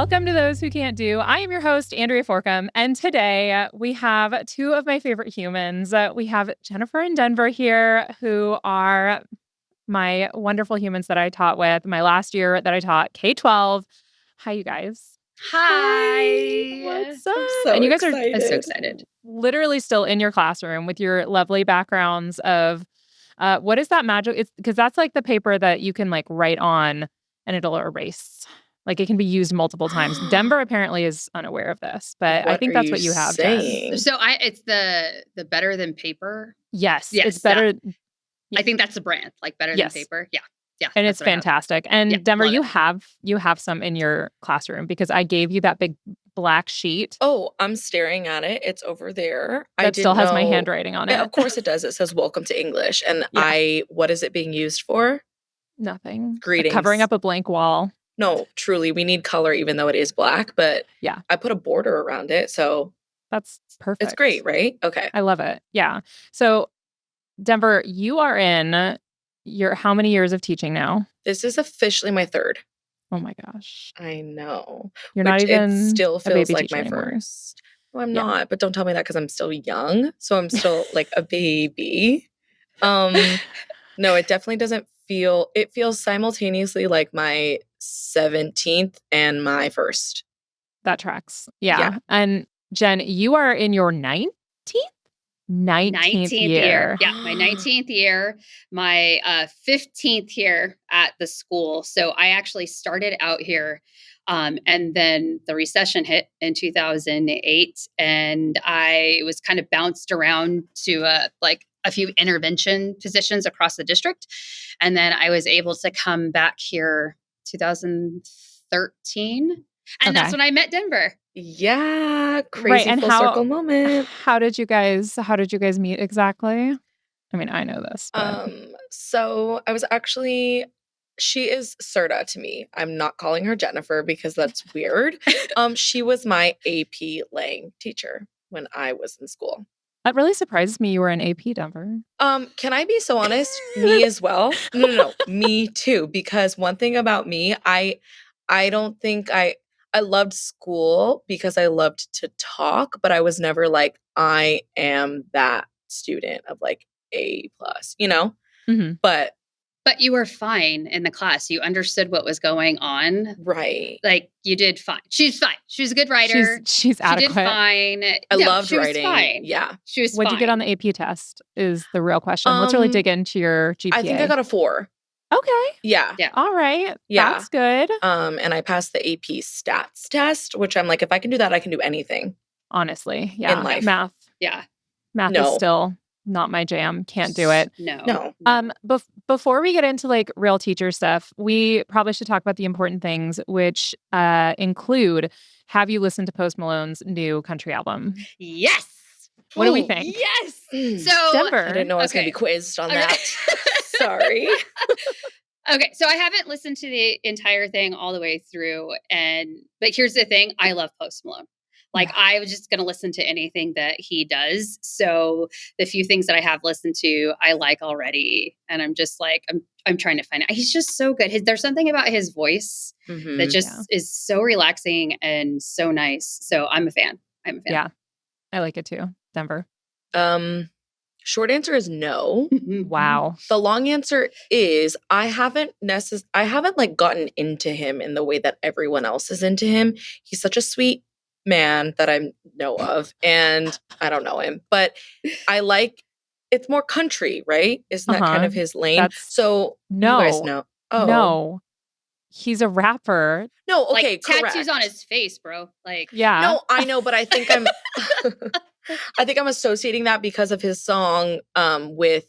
Welcome to Those Who Can't Do. I am your host, Andrea Forkham, and today we have two of my favorite humans. We have Jennifer and Denver here, who are my wonderful humans that I taught with my last year that I taught K-12. Hi, you guys. Hi. What's up? I'm so and you guys excited. are so excited. Literally still in your classroom with your lovely backgrounds of what is that magic? It's because that's like the paper that you can like write on and it'll erase. Like it can be used multiple times. Denver apparently is unaware of this, but I think that's what you have, Jen. So it's the Better Than Paper. Yes, it's better. Yeah. I think that's the brand, like Better Than Paper. Yeah. Yeah. And it's fantastic. And Denver, you have some in your classroom because I gave you that big black sheet. Oh, I'm staring at it. It's over there. That still has my handwriting on it. Yeah, of course it does. It says "Welcome to English," and what is it being used for? Nothing. Greetings. Covering up a blank wall. No, truly, we need color, even though it is black. But yeah, I put a border around it, so that's perfect. It's great, right? Okay, I love it. Yeah. So, Denver, you are in your how many years of teaching now? This is officially my third. Oh my gosh. I know. You're not even it still feels like my anymore. first. No, I'm not, but don't tell me that because I'm still young. So I'm still like a baby. No, it definitely doesn't feel, it feels simultaneously like my 17th and my first. That tracks. Yeah. And Jen, you are in your 19th year. Yeah, my 19th year, my 15th year at the school. So I actually started out here and then the recession hit in 2008 and I was kind of bounced around to like a few intervention positions across the district. And then I was able to come back here 2013. And that's when I met Denver. Yeah, crazy full circle moment. How did you guys meet exactly? I mean, I know this. But. So I was actually, she is Cerda to me. I'm not calling her Jennifer because that's weird. She was my AP Lang teacher when I was in school. That really surprises me. You were an AP, Denver. Can I be so honest? Me as well. No, me too. Because one thing about me, I don't think I loved school because I loved to talk, but I was never like, I am that student of like A+, you know? Mm-hmm. But you were fine in the class. You understood what was going on. Right. Like you did fine. She's fine. She was a good writer. She's adequate. She did fine. I loved writing. She was fine. Yeah. She was What'd fine. you get on the AP test is the real question. Let's really dig into your GPA. I think I got a 4. Okay. Yeah. All right. Yeah. That's good. And I passed the AP stats test, which I'm like, if I can do that, I can do anything. Honestly. Yeah. In life. Math. Yeah. Math is still not my jam. Can't do it. No. Before we get into like real teacher stuff, we probably should talk about the important things, which include, have you listened to Post Malone's new country album? Yes. What do we think? Yes. So Denver. I didn't know I was going to be quizzed on that. Sorry. Okay, so I haven't listened to the entire thing all the way through, but here's the thing: I love Post Malone. Like I was just going to listen to anything that he does. So the few things that I have listened to, I like already, and I'm just like I'm trying to find it. He's just so good. There's something about his voice that just is so relaxing and so nice. So I'm a fan. Yeah, I like it too. Denver. Short answer is no. Wow. The long answer is I haven't like gotten into him in the way that everyone else is into him. He's such a sweet man that I know of, and I don't know him, but I like it's more country, right? Isn't that kind of his lane? So no, you guys know. Oh no, he's a rapper. No, okay, like, correct. Tattoos on his face, bro. Like, yeah. No, I know, but I think I'm associating that because of his song with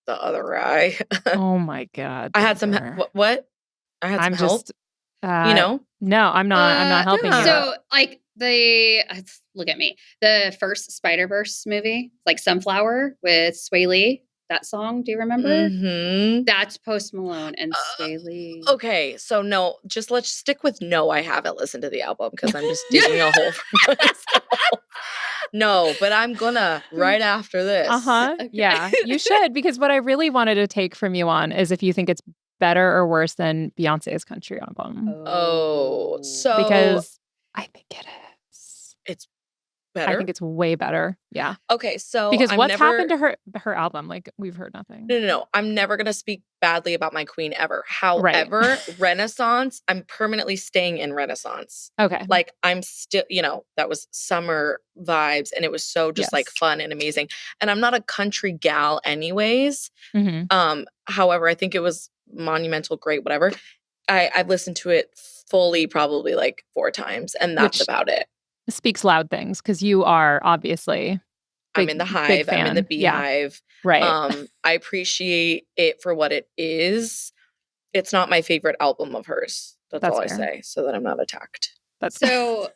the other guy. Oh my God. I had some what? I had some help. Just, you know? No, I'm not helping you. So like look at me. The first Spider-Verse movie, like Sunflower with Sway Lee. That song, do you remember? Mm-hmm. That's Post Malone and Sway Lee. Okay, so no, just let's stick with no. I haven't listened to the album because I'm just digging a hole for myself. No, but I'm gonna right after this. Okay. Yeah, you should, because what I really wanted to take from you on is if you think it's better or worse than Beyonce's country album? Oh, so Because I think it is. it's I better. think it's way better. Yeah. Okay, so Because I'm what's never. happened to her album? Like, we've heard nothing. No. I'm never gonna speak badly about my queen ever. Right. However, Renaissance, I'm permanently staying in Renaissance. Okay. Like I'm still, that was summer vibes, and it was so just like Yes. fun and amazing. And I'm not a country gal, anyways. Mhm. However, I think it was monumental, great, whatever. I've listened to it fully probably like 4 times, and that's Which about it. speaks loud things because you are obviously I'm in the big hive. I'm in the fan. Yeah. beehive. Right. I appreciate it for what it is. It's not my favorite album of hers. That's That's all I fair. say, so that I'm not attacked. That's So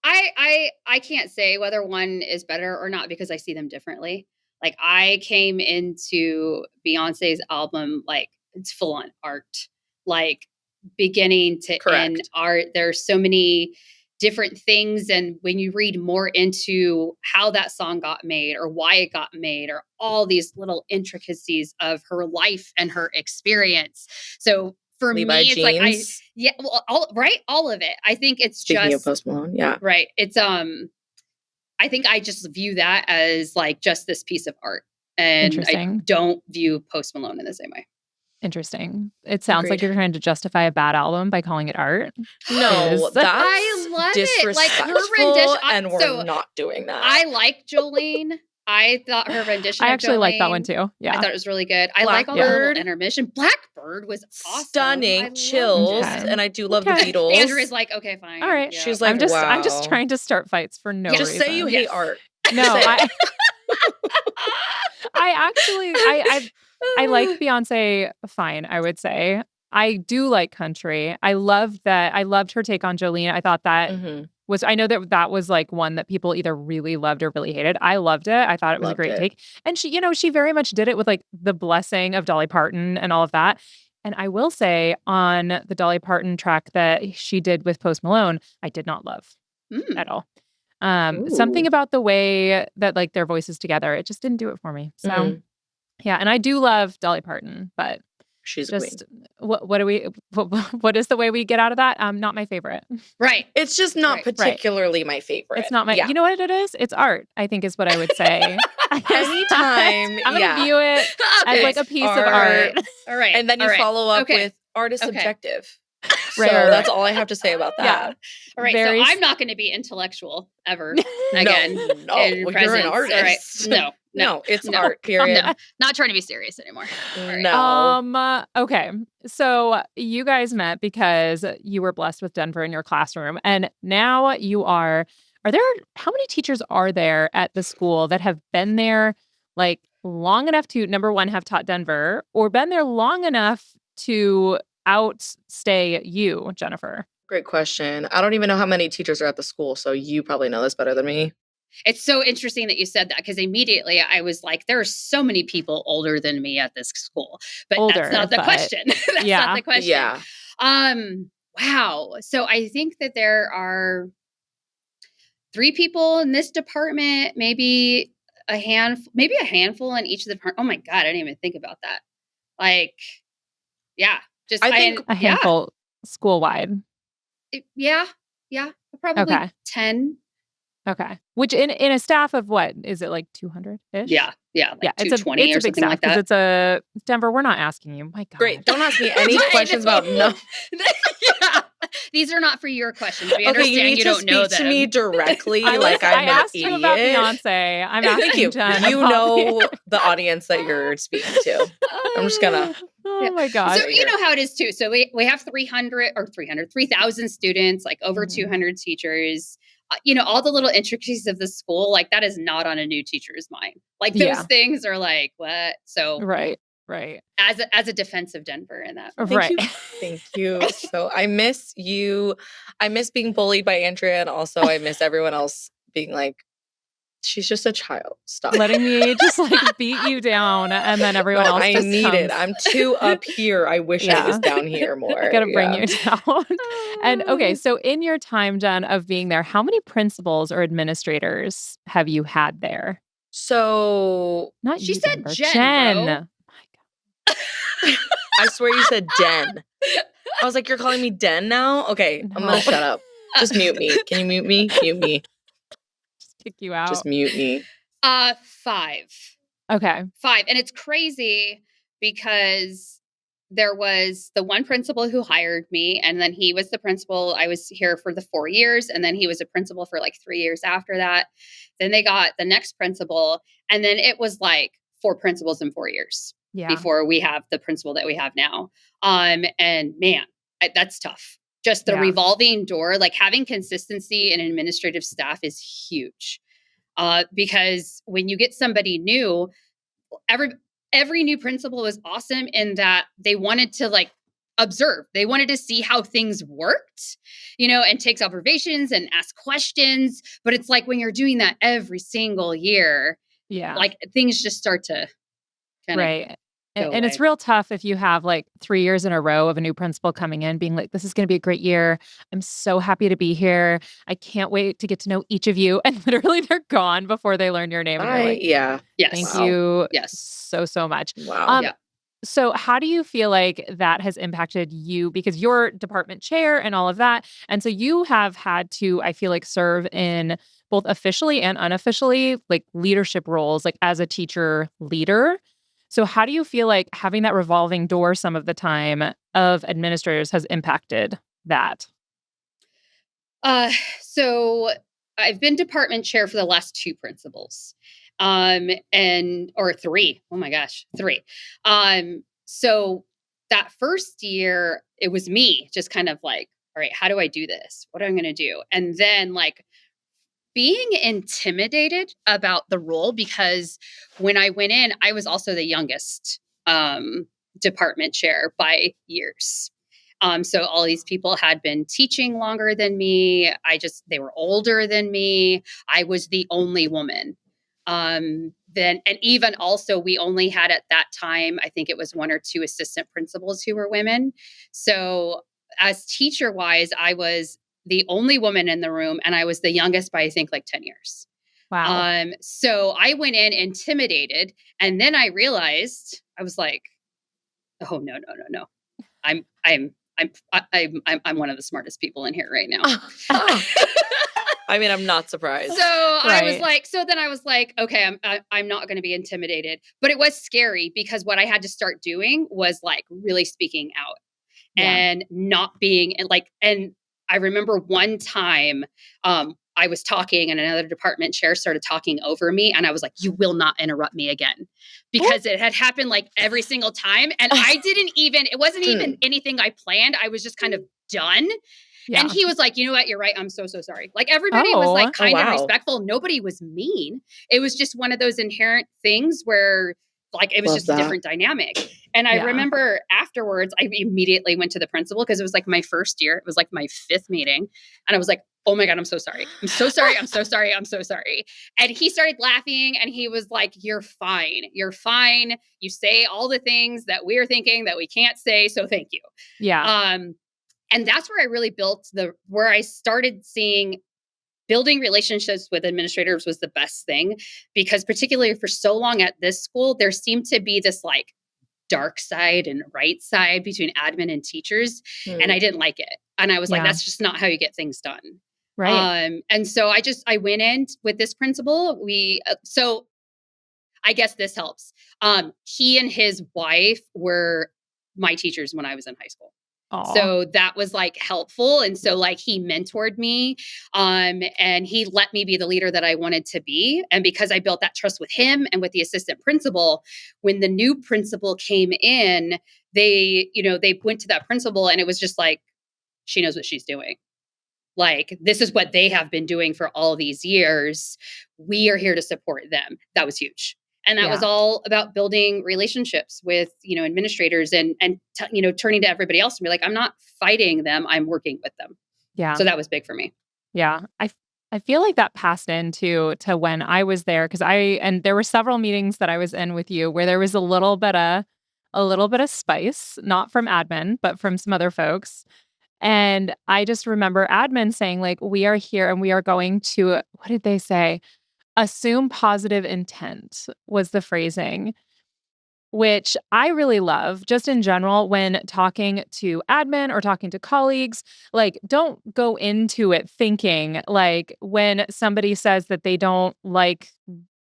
I can't say whether one is better or not because I see them differently. Like I came into Beyonce's album like it's full on art. Like beginning to end Correct. art. There's so many different things, and when you read more into how that song got made or why it got made or all these little intricacies of her life and her experience. So for Levi me, it's like jeans. well, all of it. I think it's Speaking just of Post Malone, yeah. right. It's I think I just view that as like just this piece of art, and I interesting. don't view Post Malone in the same way. Interesting. It sounds like Agreed. you're trying to justify a bad album by calling it art. No, Is- that's I love it. Like her disrespectful, rendition. and we're not doing that. I like Jolene. I thought her rendition. I of actually like that one Jolene, too. I Yeah. thought it was really good. I like all the Blackbird. little intermission. Blackbird was awesome. Stunning, I love chills, that. and I do love the Okay. Beatles. Andrea's like, okay, fine. All right. Yeah. She's like, I'm just wow. trying to start fights for no Just reason. say you hate art. No, Say I actually I like Beyonce fine, I would say. I do like country. I loved her take on Jolene. I thought that Mhm. I know that was like one that people either really loved or really hated. I loved it. I thought it was a Loved great it. take. And she very much did it with like the blessing of Dolly Parton and all of that. And I will say on the Dolly Parton track that she did with Post Malone, I did not love at all. Something Ooh. about the way that like their voices together, it just didn't do it for me. So Mhm. yeah, and I do love Dolly Parton, but She's a queen. just what is the way we get out of that? Not my favorite. Right. It's just not Right. particularly my favorite. It's not my. Yeah. You know what it is? It's art. I think is what I would say. Anytime, I'm gonna yeah. view it as like a piece of art. All right. And then you all right. follow up Okay. with art is Okay. subjective. Right, So right, that's right. all I have to say about Yeah. that. All right. Very So s- I'm not going to be intellectual ever again. No, in you're presence. an artist. All right. No, It's no. art, period. No, not trying to be serious anymore. All right. No. Okay. So you guys met because you were blessed with Denver in your classroom, and now you are. How many teachers are there at the school that have been there like long enough to, number one, have taught Denver, or been there long enough to outstay you, Jennifer? Great question. I don't even know how many teachers are at the school, so you probably know this better than me. It's so interesting that you said that because immediately I was like, there are so many people older than me at this school, but Older, that's not the but- question. That's Yeah. not the question. Yeah. Wow. So I think that there are 3 people in this department, maybe a handful in each of the departments. Oh my God, I didn't even think about that. Like, yeah, just I think A handful school-wide. Yeah, probably Okay. 10. Okay. Which in a staff of what? Is it like 200-ish? Yeah, like Yeah, it's 220 a or big something staff like because that. it's a Denver. We're not asking you. My God. Great. Don't ask me any I questions know. about no. Yeah. These are not for your questions. We Okay, understand you need to don't know speak them. to me directly, I like I'm an asked idiot. you about Beyonce. I'm asking Thank you. Jen You about know the audience that you're speaking to. I'm just gonna. Oh Yeah. my God. So you know how it is too. So we have 3,000 students, like over Mhm. 200 teachers. All the little intricacies of the school, like that is not on a new teacher's mind. Like those Yeah. things are like, what? So Right. as a defensive Denver in that. Right. Thank you. So I miss you. I miss being bullied by Andrea, and also I miss everyone else being like, she's just a child. Stop. Letting me just like beat you down, and then everyone No, else I just need comes. it. I'm too up here. I wish I was Yeah. down here more. Gotta bring Yeah. you down. And okay, so in your time, Jen, of being there, how many principals or administrators have you had there? So Not She you, said Denver. Jen, bro. My God. I swear you said Den. I was like, you're calling me Den now? Okay, I'm No. gonna shut up. Just mute me. Can you mute me? Mute me. Just kick you Just out. mute me. 5. Okay. 5. And it's crazy because there was the one principal who hired me, and then he was the principal. I was here for the 4 years, and then he was a principal for like 3 years after that. Then they got the next principal, and then it was like 4 principals in 4 years Yeah. before we have the principal that we have now. And man, that's tough. Just the Yeah. revolving door, like having consistency in administrative staff is huge. Because when you get somebody new, every new principal was awesome in that they wanted to like observe. They wanted to see how things worked, and takes observations and ask questions. But it's like when you're doing that every single year, Yeah. like things just start to kind of Right. go And it's away. real tough if you have like 3 years in a row of a new principal coming in being like, this is going to be a great year. I'm so happy to be here. I can't wait to get to know each of you. And literally they're gone before they learn your name. And you're like, Yeah. thank Yes. Wow. you Yes. so much. Wow. Yeah. So how do you feel like that has impacted you? Because you're department chair and all of that. And so you have had to, I feel like, serve in both officially and unofficially, like leadership roles, like as a teacher leader. So how do you feel like having that revolving door some of the time of administrators has impacted that? So I've been department chair for the last 2 principals. Or 3. Oh my gosh, 3. So that first year it was me just kind of like, all right, how do I do this? What am I going to do? And then like being intimidated about the role because when I went in, I was also the youngest department chair by years. So all these people had been teaching longer than me. They were older than me. I was the only woman. And even also, we only had at that time, I think it was 1 or 2 assistant principals who were women. So as teacher wise, I was the only woman in the room, and I was the youngest by I think like 10 years. Wow. So I went in intimidated, and then I realized I was like, "Oh no. I'm I'm I'm one of the smartest people in here right now." I mean, I'm not surprised. So then I was like, okay, I'm not going to be intimidated, but it was scary because what I had to start doing was like really speaking out Yeah. and not being and I remember one time I was talking and another department chair started talking over me and I was like, you will not interrupt me again, because it had happened like every single time. And it wasn't even anything I planned. I was just kind of done. Yeah. And he was like, you know what? You're right. I'm so sorry. Like everybody was like Oh. kind of wow. respectful. Nobody was mean. It was just one of those inherent things where like it was Love just a that. different dynamic. And I Yeah. remember afterwards, I immediately went to the principal because it was like my first year. It was like my 5th meeting. And I was like, oh my God, I'm so sorry. I'm so sorry. I'm so sorry. I'm so sorry. And he started laughing and he was like, you're fine. You're fine. You say all the things that we're thinking that we can't say. So thank you. Yeah. And that's where I really where I started seeing building relationships with administrators was the best thing, because particularly for so long at this school, there seemed to be this like dark side and right side between admin and teachers. And I didn't like it. And I was like, Yeah. that's just not how you get things done. Right. And so I went in with this principal. So I guess this helps. He and his wife were my teachers when I was in high school. Aw. So that was like helpful. And so like he mentored me and he let me be the leader that I wanted to be. And because I built that trust with him and with the assistant principal, when the new principal came in, they went to that principal and it was just like, she knows what she's doing. Like, this is what they have been doing for all these years. We are here to support them. That was huge. And that was Yeah. all about building relationships with, administrators and turning to everybody else and be like, I'm not fighting them. I'm working with them. Yeah. So that was big for me. Yeah. I feel like that passed into to when I was there because and there were several meetings that I was in with you where there was a little bit of spice, not from admin, but from some other folks. And I just remember admin saying like, we are here and we are going to, what did they say? Assume positive intent was the phrasing. which I really love just in general when talking to admin or talking to colleagues. Like, don't go into it thinking like when somebody says that they don't like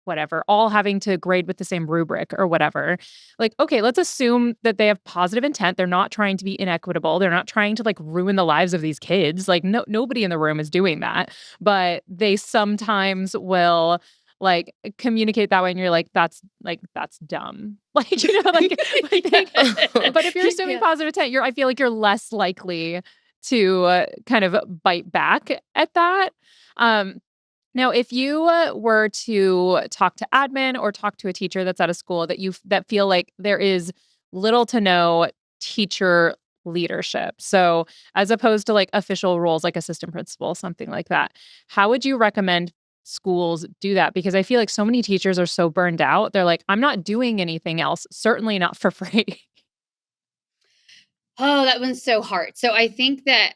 whatever, all having to grade with the same rubric or whatever. Like, okay, let's assume that they have positive intent. They're not trying to be inequitable. They're not trying to like ruin the lives of these kids. Like, nobody in the room is doing that. But they sometimes will like communicate that way and you're like that's dumb. Like, like but if you're assuming Yeah. positive intent, I feel like you're less likely to kind of bite back at that. Um Now, if you were to talk to admin or talk to a teacher that's at a school that feel like there is little to no teacher leadership, so as opposed to like official roles like assistant principal, something like that, how would you recommend schools do that? Because I feel like so many teachers are so burned out. They're like, I'm not doing anything else, certainly not for free. Oh, that one's so hard. So I think that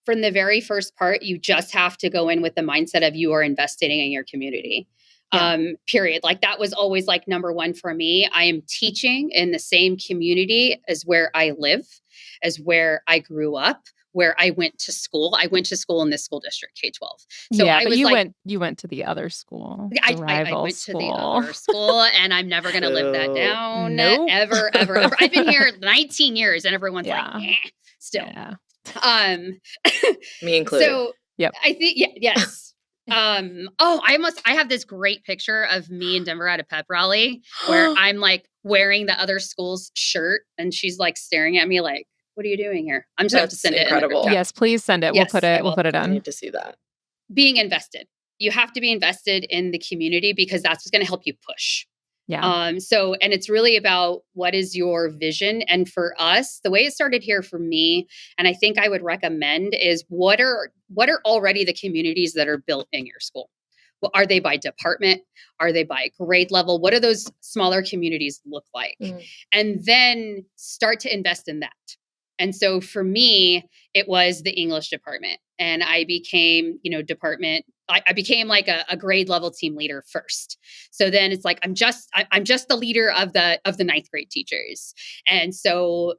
from the very first part, you just have to go in with the mindset of you are investing in your community. Yeah. Period. Like that was always like number one for me. I am teaching in the same community as where I live, as where I grew up, where I went to school. I went to school in this school district, K-12. So Yeah, I but was like, you went to the other school, the I rival went to the school. other school and I'm never going to live that Boo. down Nope. ever, ever, ever. I've been here 19 years and everyone's like, Yeah. still. Yeah. Um, Me included. so Yep. I think, yes. I have this great picture of me and Denver at a pep rally where I'm like wearing the other school's shirt and she's like staring at me like, what are you doing here? I'm just going to have to That's send it in the group incredible. chat. Yes, please send it. Yes, I We'll will. put it I on. need to see that. Being invested. You have to be invested in the community because that's what's going to help you push. Yeah. And it's really about what is your vision. And for us, the way it started here for me, and I think I would recommend is what are already the communities that are built in your school? Well, are they by department? Are they by grade level? What do those smaller communities look like? Mm. And then start to invest in that. And so for me, it was the English department. And I became, I became like a grade level team leader first. So then it's like I'm just the leader of the ninth grade teachers. And so,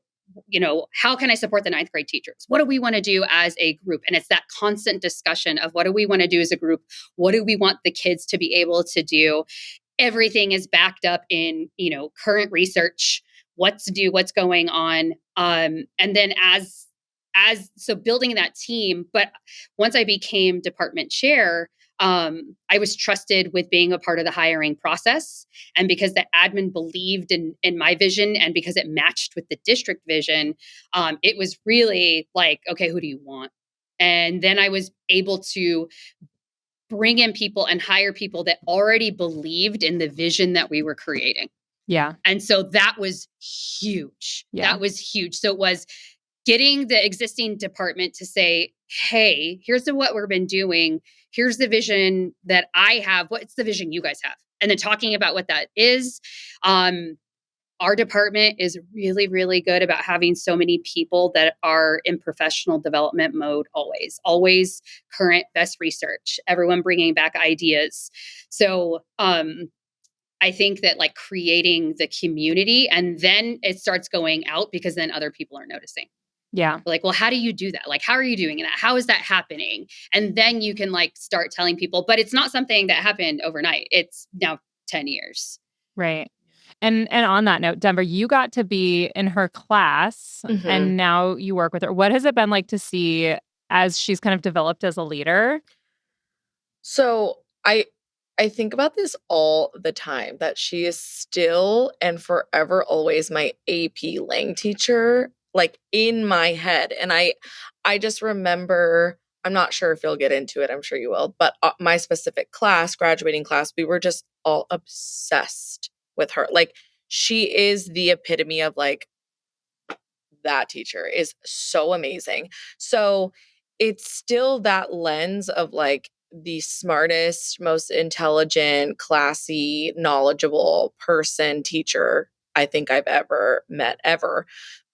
how can I support the ninth grade teachers? What do we want to do as a group? And it's that constant discussion of what do we want to do as a group? What do we want the kids to be able to do? Everything is backed up in, current research, what's due, what's going on. And then so building that team, but once I became department chair, I was trusted with being a part of the hiring process. And because the admin believed in my vision and because it matched with the district vision, it was really like, okay, who do you want? And then I was able to bring in people and hire people that already believed in the vision that we were creating. Yeah. And so that was huge. Yeah. That was huge. So it was getting the existing department to say, hey, here's what we've been doing. Here's the vision that I have. What's the vision you guys have? And then talking about what that is. Our department is really, really good about having so many people that are in professional development mode always current, best research, everyone bringing back ideas. So I think that like creating the community and then it starts going out because then other people are noticing. Yeah. Like, well, how do you do that? Like, how are you doing that? How is that happening? And then you can like start telling people, but it's not something that happened overnight. It's now 10 years. Right. And on that note, Denver, you got to be in her class and now you work with her. What has it been like to see as she's kind of developed as a leader? So I think about this all the time that she is still and forever always my AP Lang teacher, like in my head. And I just remember, I'm not sure if you'll get into it, I'm sure you will, but my specific class, graduating class, we were just all obsessed with her. Like she is the epitome of like that teacher is so amazing. So it's still that lens of like the smartest, most intelligent, classy, knowledgeable person, teacher I think I've ever met ever.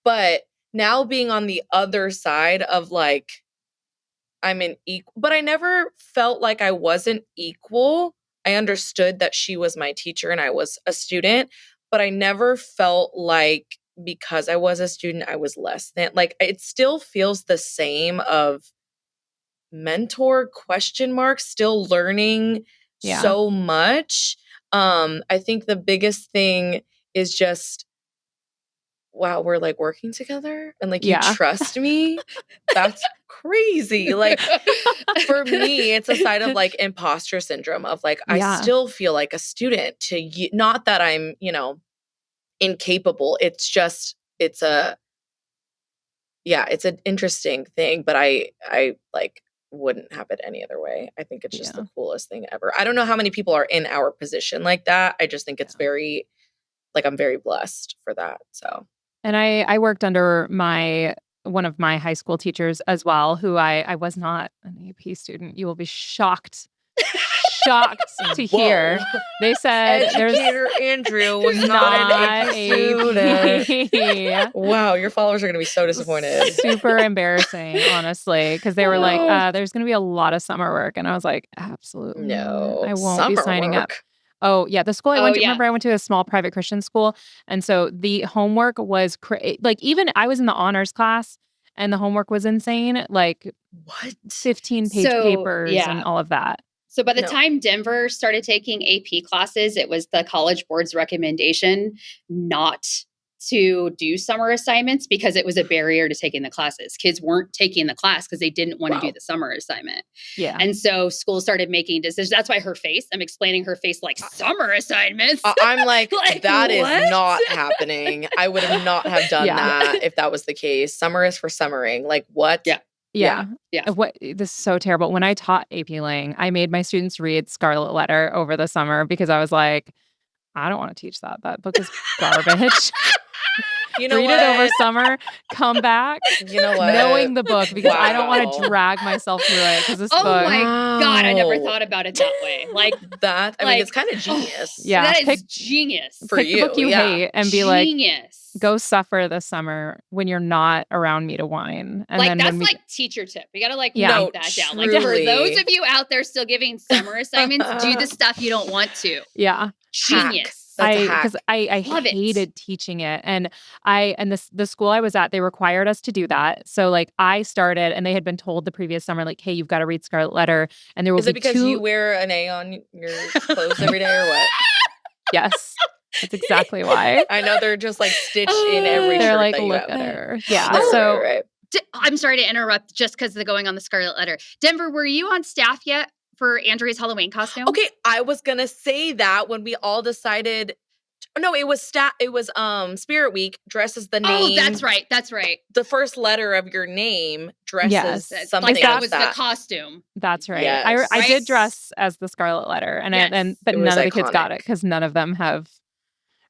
But now being on the other side of like, I'm an equal, but I never felt like I wasn't equal. I understood that she was my teacher and I was a student, but I never felt like because I was a student, I was less than. Like, it still feels the same of mentor ? Still learning Yeah. so much. I think the biggest thing is just, wow, we're like working together and like you Yeah. trust me. That's crazy. Like, for me, it's a side of like imposter syndrome of like, I Yeah. still feel like a student to you. Not that I'm, incapable. It's just, it's an interesting thing, but I like wouldn't have it any other way. I think it's just Yeah. the coolest thing ever. I don't know how many people are in our position like that. I just think it's very, like, I'm very blessed for that. So. And I worked under one of my high school teachers as well, who I was not an AP student. You will be shocked to hear. Whoa. They said Educator Andrew was not an AP student. Wow, your followers are going to be so disappointed. Super embarrassing, honestly, because they were like, there's going to be a lot of summer work. And I was like, absolutely No, not. I won't be signing up. work. Oh, yeah. The school I went to, remember I went to a small private Christian school. And so the homework was like, even I was in the honors class and the homework was insane. Like, what? 15-page papers and all of that. So by the time Denver started taking AP classes, it was the College Board's recommendation not to do summer assignments because it was a barrier to taking the classes. Kids weren't taking the class because they didn't want to do the summer assignment. Yeah. And so schools started making decisions. That's why I'm explaining her face like summer assignments. I'm like that is not happening. I would have not have done that if that was the case. Summer is for summering. Like, what? Yeah. This is so terrible. When I taught AP Lang, I made my students read Scarlet Letter over the summer because I was like, I don't want to teach that. That book is garbage. You know read what? it over summer, come back, you know what? knowing the book because I don't want to drag myself through it because this book. Oh my God, I never thought about it that way. Like that. I mean, it's kind of genius. Yeah, that is genius for pick you. The book you hate and be genius. Like, go suffer this summer when you're not around me to whine. And like then that's like teacher tip. You gotta like note that down. Truly. Like for those of you out there still giving summer assignments, do the stuff you don't want to. Yeah, genius. Because I hated teaching it, and the school I was at, they required us to do that. So like I started, and they had been told the previous summer, like, hey, you've got to read Scarlet Letter, and there will be Is it because you wear an A on your clothes every day, or what? Yes. That's exactly why. I know they're just like stitched in every they're shirt like, that you look have. at her. Yeah. Oh, so right. I'm sorry to interrupt just because of the going on the Scarlet Letter. Denver, were you on staff yet for Andrea's Halloween costume? Okay, I was gonna say that when we all decided. No, it was Spirit Week. Dresses the name. Oh, that's right. The first letter of your name dresses something like that like was that. the costume. That's right. Yes. I did dress as the Scarlet Letter, but none of the kids got it because none of them have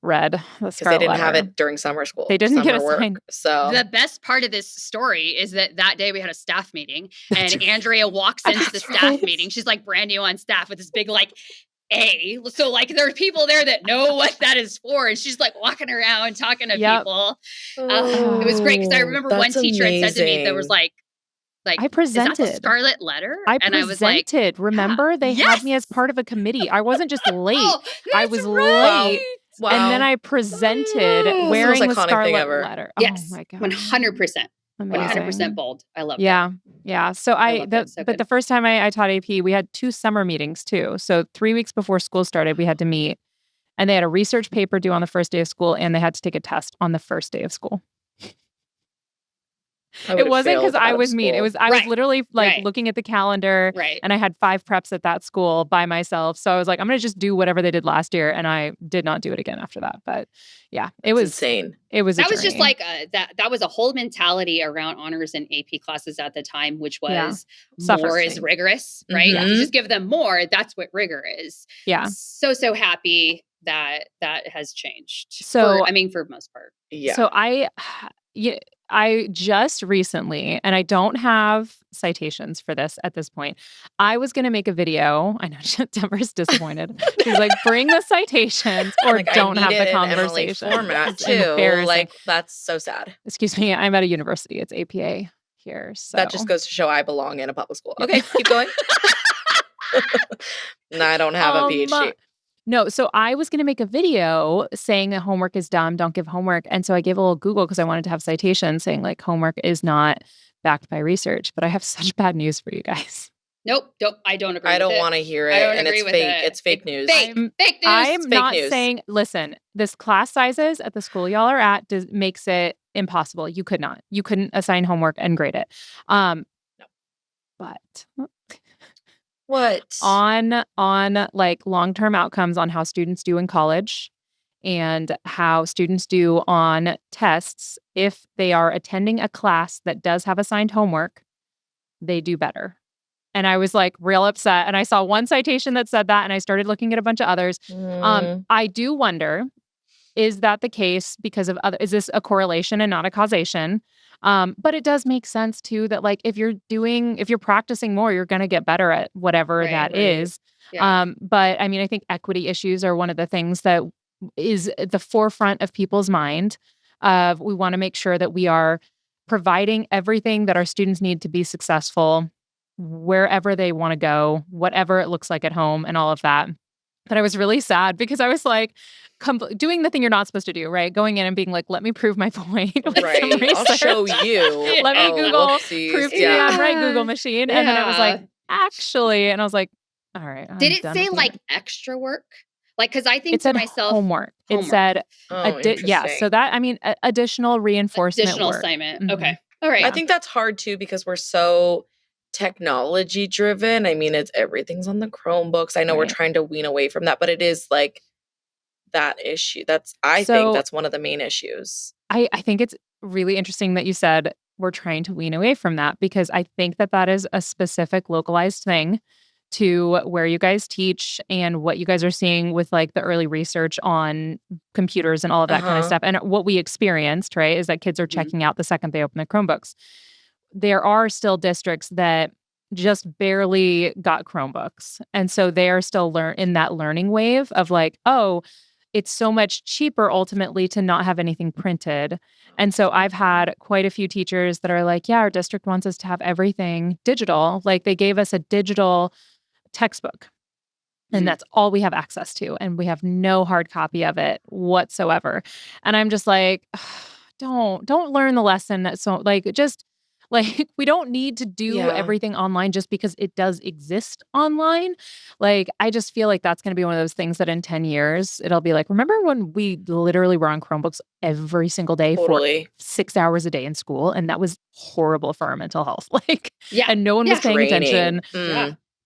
read the Scarlet Letter. They didn't have it during summer school. They didn't get work. assigned. So the best part of this story is that day we had a staff meeting, and Andrea walks into the staff meeting. She's like brand new on staff with this big like A. So like there are people there that know what that is for, and she's like walking around talking to people. It was great because I remember one teacher had said to me that was like I presented. Is that the Scarlet Letter? I was like, remember they had me as part of a committee. I wasn't just late. I was late. Wow. And then I presented wearing the Scarlet Letter. Yes. Oh my God. 100%. Amazing. 100% bold. I love that. Yeah. So but the first time I taught AP, we had 2 summer meetings too. So 3 weeks before school started, we had to meet, and they had a research paper due on the first day of school, and they had to take a test on the first day of school. It wasn't because I was mean. It was I was literally like looking at the calendar, and I had 5 preps at that school by myself. So I was like, I'm going to just do whatever they did last year, and I did not do it again after that. But yeah, it was insane. It was that was just like that was a whole mentality around honors and AP classes at the time, which was more is rigorous, right? Mm-hmm. If you just give them more, that's what rigor is. Yeah. So happy that has changed. So for most part. Yeah. So I just recently, and I don't have citations for this at this point, I was going to make a video. I know Denver's disappointed. She's like, bring the citations or don't have the conversation. Format too. Like, that's so sad. Excuse me. I'm at a university. It's APA here. So that just goes to show I belong in a public school. Okay, keep going. No, I don't have a PhD. No, so I was going to make a video saying that homework is dumb, don't give homework. And so I gave a little Google because I wanted to have citations saying like homework is not backed by research. But I have such bad news for you guys. Nope. I don't agree I with don't it. want to hear it. I don't And agree it's with fake. it. It's fake news. Fake news. I'm fake not news. saying, listen, this class sizes at the school y'all are at makes it impossible. You couldn't assign homework and grade it. No. But What? on like long-term outcomes on how students do in college and how students do on tests, if they are attending a class that does have assigned homework, they do better. And I was like real upset. And I saw one citation that said that, and I started looking at a bunch of others. I do wonder, is that the case because of is this a correlation and not a causation? But it does make sense too that like if you're practicing more, you're going to get better at whatever that is. Yeah. But I mean, I think equity issues are one of the things that is at the forefront of people's mind. We want to make sure that we are providing everything that our students need to be successful wherever they want to go, whatever it looks like at home and all of that. But I was really sad because I was like doing the thing you're not supposed to do, right? Going in and being like, let me prove my point. with Right. some I'll research. show you. Let me Google, whoopsies. prove to me I'm right, Google machine. And then I was like, actually, and I was like, all right. Did it say like extra work? Like, because I think it said to myself, homework. It said, yeah. So that, I mean, additional reinforcement additional work. assignment. Mhm. Okay. All right. I think that's hard too because we're so technology driven. I mean, everything's on the Chromebooks. I know we're Right. trying to wean away from that, but it is like that issue. I think that's one of the main issues. I think it's really interesting that you said we're trying to wean away from that because I think that is a specific localized thing to where you guys teach and what you guys are seeing with like the early research on computers and all of that kind of stuff. And what we experienced, right, is that kids are checking out the second they open the Chromebooks. There are still districts that just barely got Chromebooks. And so they are still in that learning wave of like, oh, it's so much cheaper ultimately to not have anything printed. And so I've had quite a few teachers that are like, yeah, our district wants us to have everything digital. Like they gave us a digital textbook and that's all we have access to. And we have no hard copy of it whatsoever. And I'm just like, don't learn the lesson. So like, just like, we don't need to do everything online just because it does exist online. Like, I just feel like that's going to be one of those things that in 10 years, it'll be like, remember when we literally were on Chromebooks every single day for 6 hours a day in school? And that was horrible for our mental health. Like, and no one was paying attention.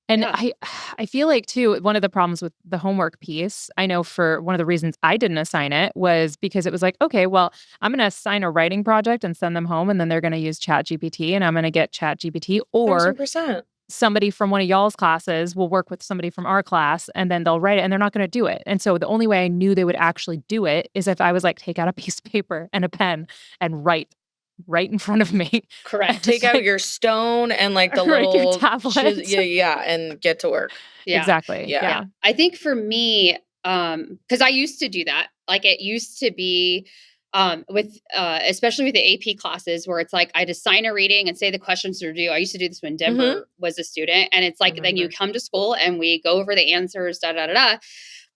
And I feel like, too, one of the problems with the homework piece, I know for one of the reasons I didn't assign it was because it was like, okay, well, I'm going to assign a writing project and send them home, and then they're going to use ChatGPT, and I'm going to get ChatGPT, or 100%. somebody from one of y'all's classes will work with somebody from our class, and then they'll write it, and they're not going to do it. And so the only way I knew they would actually do it is if I was like, take out a piece of paper and a pen and write right in front of me. Correct. Take out your stone and like the little tablet. And get to work. Exactly. Yeah. I think for me, because I used to do that. Like it used to be with especially with the AP classes where it's like I'd assign a reading and say the questions are due. I used to do this when Denver was a student, and it's like then you come to school and we go over the answers, da da da da.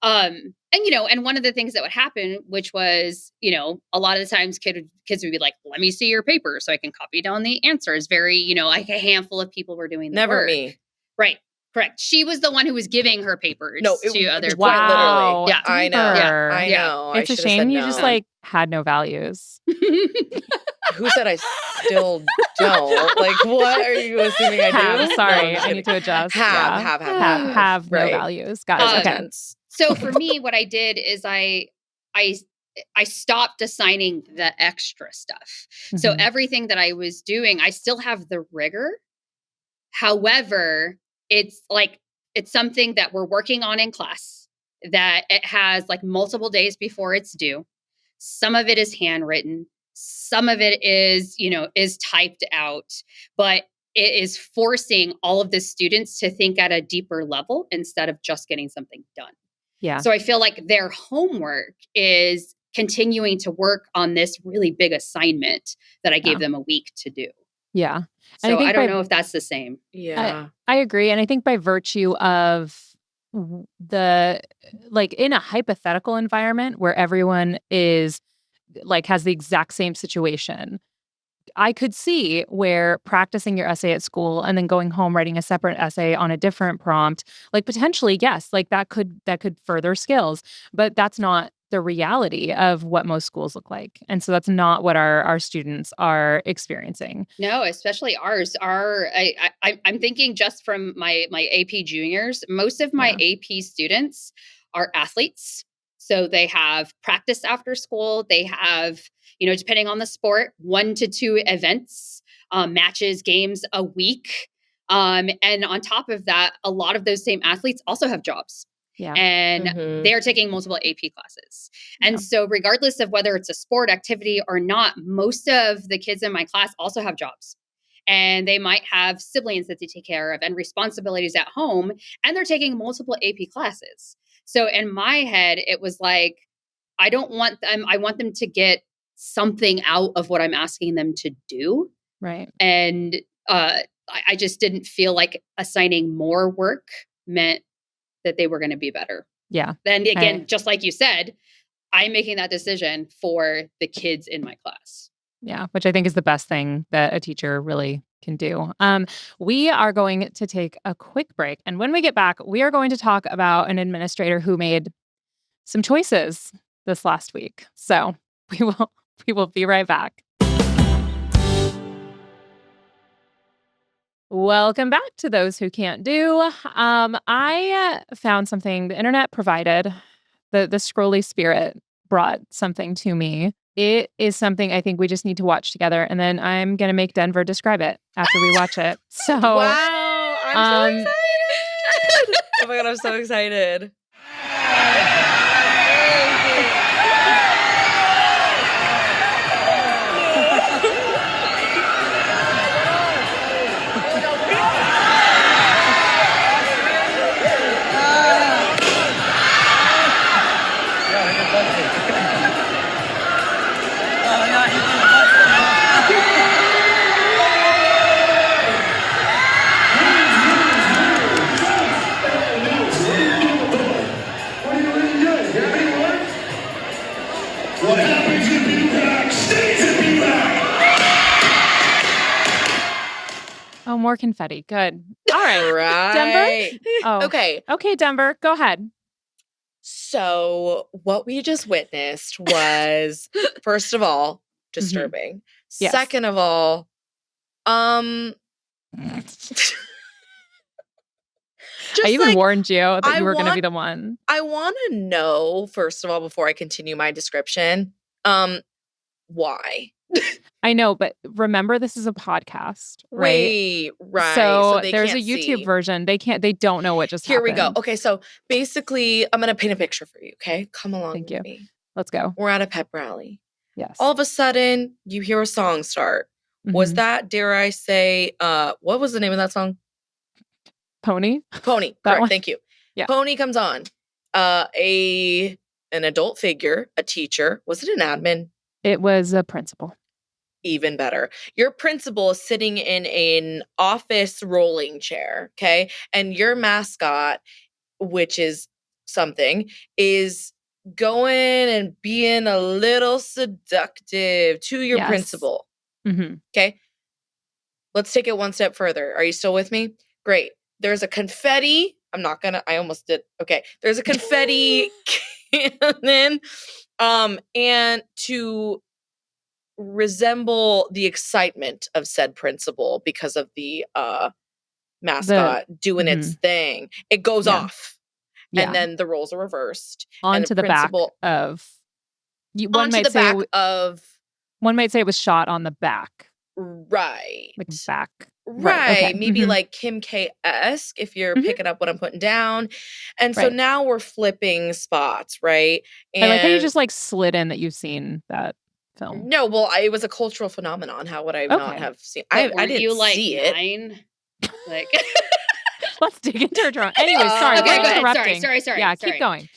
And and one of the things that would happen, which was, a lot of the times kids would be like, let me see your paper so I can copy down the answers. Very, like a handful of people were doing the Never work. me. Right. Correct. She was the one who was giving her papers to other people. Quite literally. Yeah. I know. Yeah. I know. It's a shame you just like had no values. Who said I still don't? Like, what are you assuming I do? Sorry, No, I need to adjust. Have no values. Got it. Okay. So for me, what I did is I stopped assigning the extra stuff. So everything that I was doing, I still have the rigor. However, it's something that we're working on in class, that it has like multiple days before it's due. Some of it is handwritten. Some of it is, is typed out, but it is forcing all of the students to think at a deeper level instead of just getting something done. Yeah. So I feel like their homework is continuing to work on this really big assignment that I gave them a week to do. Yeah. So I don't know if that's the same. Yeah. I agree. And I think by virtue of the like in a hypothetical environment where everyone is like has the exact same situation, I could see where practicing your essay at school and then going home writing a separate essay on a different prompt, like potentially, yes, like that could further skills, but that's not the reality of what most schools look like. And so that's not what our students are experiencing. No, especially ours. I'm thinking just from my AP juniors. Most of my Yeah. AP students are athletes, so they have practice after school. They have, depending on the sport, 1 to 2 events, matches, games a week. And on top of that, a lot of those same athletes also have jobs. Yeah. And Mhm. they are taking multiple AP classes. Yeah. And so, regardless of whether it's a sport activity or not, most of the kids in my class also have jobs. And they might have siblings that they take care of and responsibilities at home. And they're taking multiple AP classes. So, in my head, it was like, I don't want them, I want them to get something out of what I'm asking them to do. Right. And I just didn't feel like assigning more work meant that they were going to be better. Yeah. Then again, just like you said, I'm making that decision for the kids in my class. Yeah, which I think is the best thing that a teacher really can do. We are going to take a quick break. And when we get back, we are going to talk about an administrator who made some choices this last week. So we will be right back. Welcome back to Those Who Can't Do. I found something the internet provided. The scrolly spirit brought something to me. It is something I think we just need to watch together, and then I'm gonna make Denver describe it after we watch it. So, Wow, I'm so excited! Oh my god, I'm so excited. What happens if you back stays if you back. oh, more confetti. Good. All right, Right. Denver. Oh, Okay. Denver, go ahead. So what we just witnessed was, first of all, disturbing. Yes. Second of all, I even warned you that I you were going to be want- the one. I want to know, first of all, before I continue my description, why? I know, but remember, this is a podcast, right? Wait, right. So they there's a can't YouTube see. version. They don't know what just Here we happened. go. Okay, so basically, I'm going to paint a picture for you, okay? Come along Thank with you. me. Let's go. We're at a pep rally. Yes. All of a sudden, you hear a song start. Was Mhm. that, dare I say, what was the name of that song? Pony? Pony. That Correct. one? Thank you. Yeah. Pony comes on. An adult figure, a teacher. Was it an admin? It was a principal. Even better. Your principal is sitting in an office rolling chair, okay? And your mascot, which is something, is going and being a little seductive to your Yes. principal. Mhm. Okay. Let's take it one step further. Are you still with me? Great. There's a confetti. I almost did. Okay. There's a confetti cannon. And to resemble the excitement of said principal because of the mascot doing its thing, it goes Yeah. off. Yeah. And then the roles are reversed. Onto the principal back of. One onto might the say back of one might say it was shot on the back, right. like back. Right. Okay. Maybe Mhm. like Kim K-esque, if you're Mhm. picking up what I'm putting down. And so Right. now we're flipping spots, right? And I like how you just like slid in that you've seen that film. no, well, it was a cultural phenomenon. How would I not Okay. have seen? But I weren't didn't you like see it. 9? Like, Let's dig into her drone. Anyway, sorry, Okay, we're go ahead. interrupting. Sorry. Yeah, Sorry. keep going.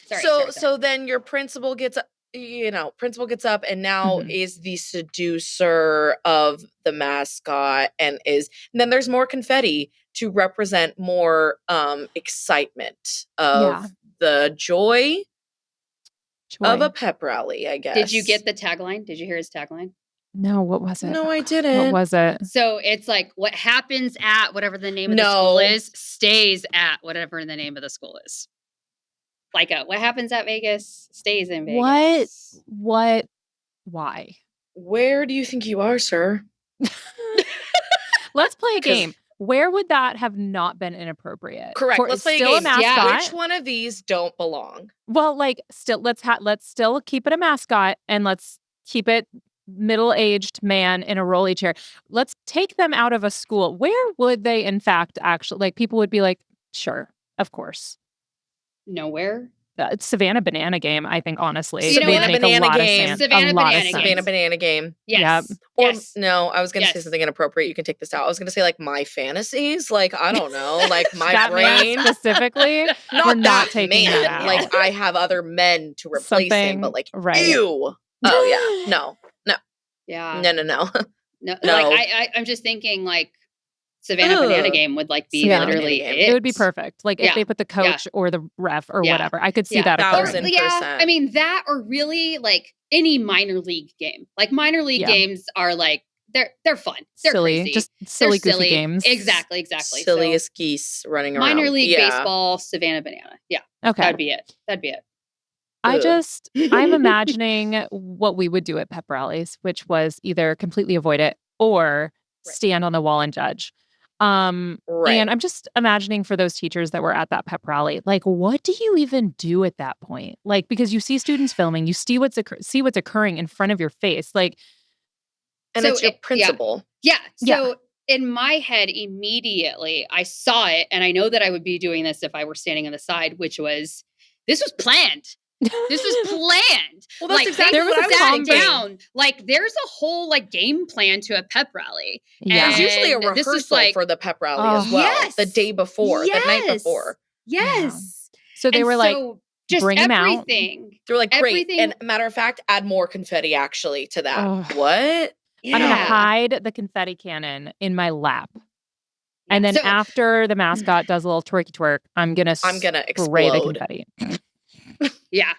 So then your principal gets principal gets up and now Mhm. is the seducer of the mascot and then there's more confetti to represent more excitement of Yeah. the joy of a Joy. pep rally, I guess. Did you get the tagline? Did you hear his tagline? No, what was it? No, I What didn't. was it? So it's like what happens at whatever the name of the school No. is stays at whatever the name of the school is. Like what happens at Vegas stays in Vegas. What? Why? Where do you think you are, sir? Let's play a 'Cause- game. Where would that have not been inappropriate? Correct. For Let's play a still game. a Yeah. mascot. Which one of these don't belong? Well, like still let's still keep it a mascot and let's keep it middle-aged man in a rolly chair. Let's take them out of a school. Where would they in fact actually like people would be like, "Sure, of course." Nowhere. It's Savannah Banana Game, I think honestly. You know would what? make Banana a lot Game. of sense. Savannah a lot Banana of Game. sense. Savannah Banana Game. Yes. Or Yes. no, I was gonna say Yes. something inappropriate. You can take this out. I was gonna say like my fantasies. Like, I don't know. Like my That man brain. specifically, Not we're not that taking man. that out. Like I have other men to replace him, Something- but like right. ew. Oh yeah. No. Yeah. No. No. No. Like I'm just thinking like Savannah Banana Ugh. Game would like be Savannah literally Banana Game. it would be perfect. Like if Yeah. they put the coach or the ref or Yeah. whatever. I could see Yeah. that Or, occurring. 1,000%. yeah, I mean that or really like any minor league game. Like minor league Yeah. games are like they're fun. They're silly, crazy. just They're silly, goofy games. Exactly. Silliest geese running So, around. minor league Yeah. baseball, Savannah Banana. Yeah, Okay. that'd be it. Ugh. I'm imagining what we would do at pep rallies, which was either completely avoid it or Right. stand on the wall and judge. Right. And I'm just imagining for those teachers that were at that pep rally, like, what do you even do at that point? Like, because you see students filming, you see what's occurring in front of your face. Like, And So it's your it- yeah. principal. Yeah. Yeah. So in my head, immediately I saw it, and I know that I would be doing this if I were standing on the side, which was this was planned. This was planned. Well, that's like exactly they what I was sat thinking. down. Like there's a whole like game plan to a pep rally. yeah. There's usually a And this rehearsal is like- for the pep rally Oh. as well. Yes. The day before, the night Yes. before. Yes. So they And were like, so just bring 'em out. everything. They're like, great. Everything- And matter of fact, add more confetti actually to that. Ugh. What? Yeah. I'm going to hide the confetti cannon in my lap. And then So- after the mascot does a little twerky twerk, I'm going to I'm gonna spray the explode. confetti. Yeah.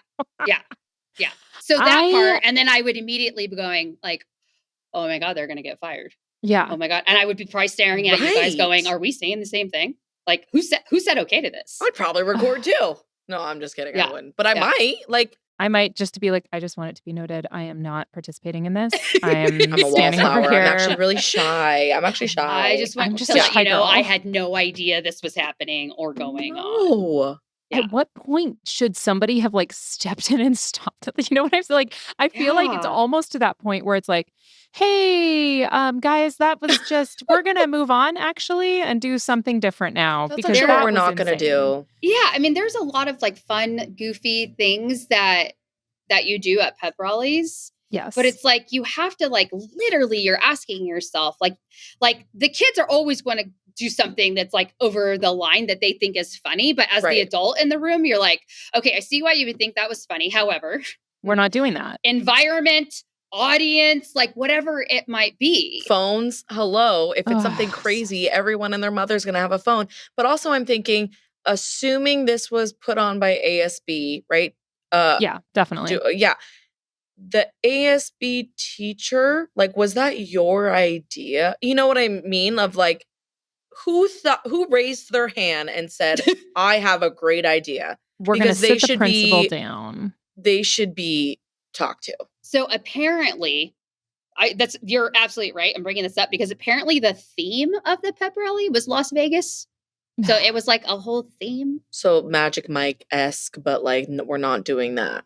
So that I- part, and then I would immediately be going like, "Oh my god, they're gonna get fired! Yeah. Oh my god!" And I would be probably staring at you guys, Right. going, "Are we saying the same thing? Like, who said okay to this?" I'd probably record too. No, I'm just kidding. Yeah. I wouldn't. But I Yeah. might. Like, I might just to be like, I just want it to be noted. I am not participating in this. I am I'm a standing over wallflower. here. I'm actually really shy. I'm actually shy. I just want I'm just to a let shy you know girl. I had no idea this was happening or going on. No. Yeah. At what point should somebody have like stepped in and stopped it? You know what I'm saying? Like, I feel like it's Yeah. almost to that point where it's like, hey, guys, that was just, we're going to move on actually and do something different now. That's because actually that what we're was not gonna insane. do. Yeah, I mean, there's a lot of like fun, goofy things that you do at pep rallies. Yes. But it's like you have to like literally you're asking yourself like the kids are always going to do something that's like over the line that they think is funny, but as the Right. adult in the room you're like, okay, I see why you would think that was funny. However, we're not doing that. environment, audience, like whatever it might be. Phones, hello. If it's something Ugh. crazy, everyone and their mother's gonna have a phone. But also I'm thinking, assuming this was put on by ASB, right? Yeah, definitely. Yeah. The ASB teacher, like, was that your idea? You know what I mean? Of like, who raised their hand and said, I have a great idea? We're going to because they sit the should principal be- down. They should be talked to. So apparently, you're absolutely right. I'm bringing this up because apparently the theme of the pep rally was Las Vegas. So it was like a whole theme. So Magic Mike-esque, but like we're not doing that.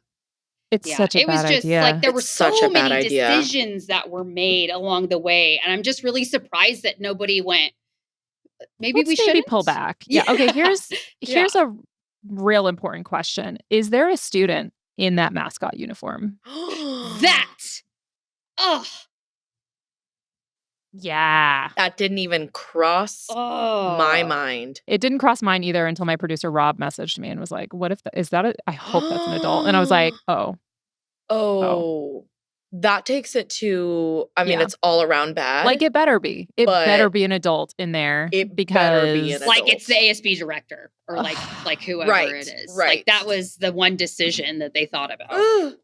It's Yeah, such a it was bad just idea. like there were It's such so a bad many idea. decisions that were made along the way, and I'm just really surprised that nobody went. Maybe Let's we maybe should pull back. Yeah. Okay. Here's Yeah. a real important question. Is there a student in that mascot uniform? that. Oh, Yeah. That didn't even cross oh, my mind. It didn't cross mine either until my producer Rob messaged me and was like, "What if is that? I hope that's an adult." And I was like, "Oh, Oh, that takes it to, I mean, Yeah. it's all around bad. Like, it better be. It But better be an adult in there it because better be an Like it's the adult. ASB director or like whoever Right, it is. right. Like that was the one decision that they thought about. Ugh.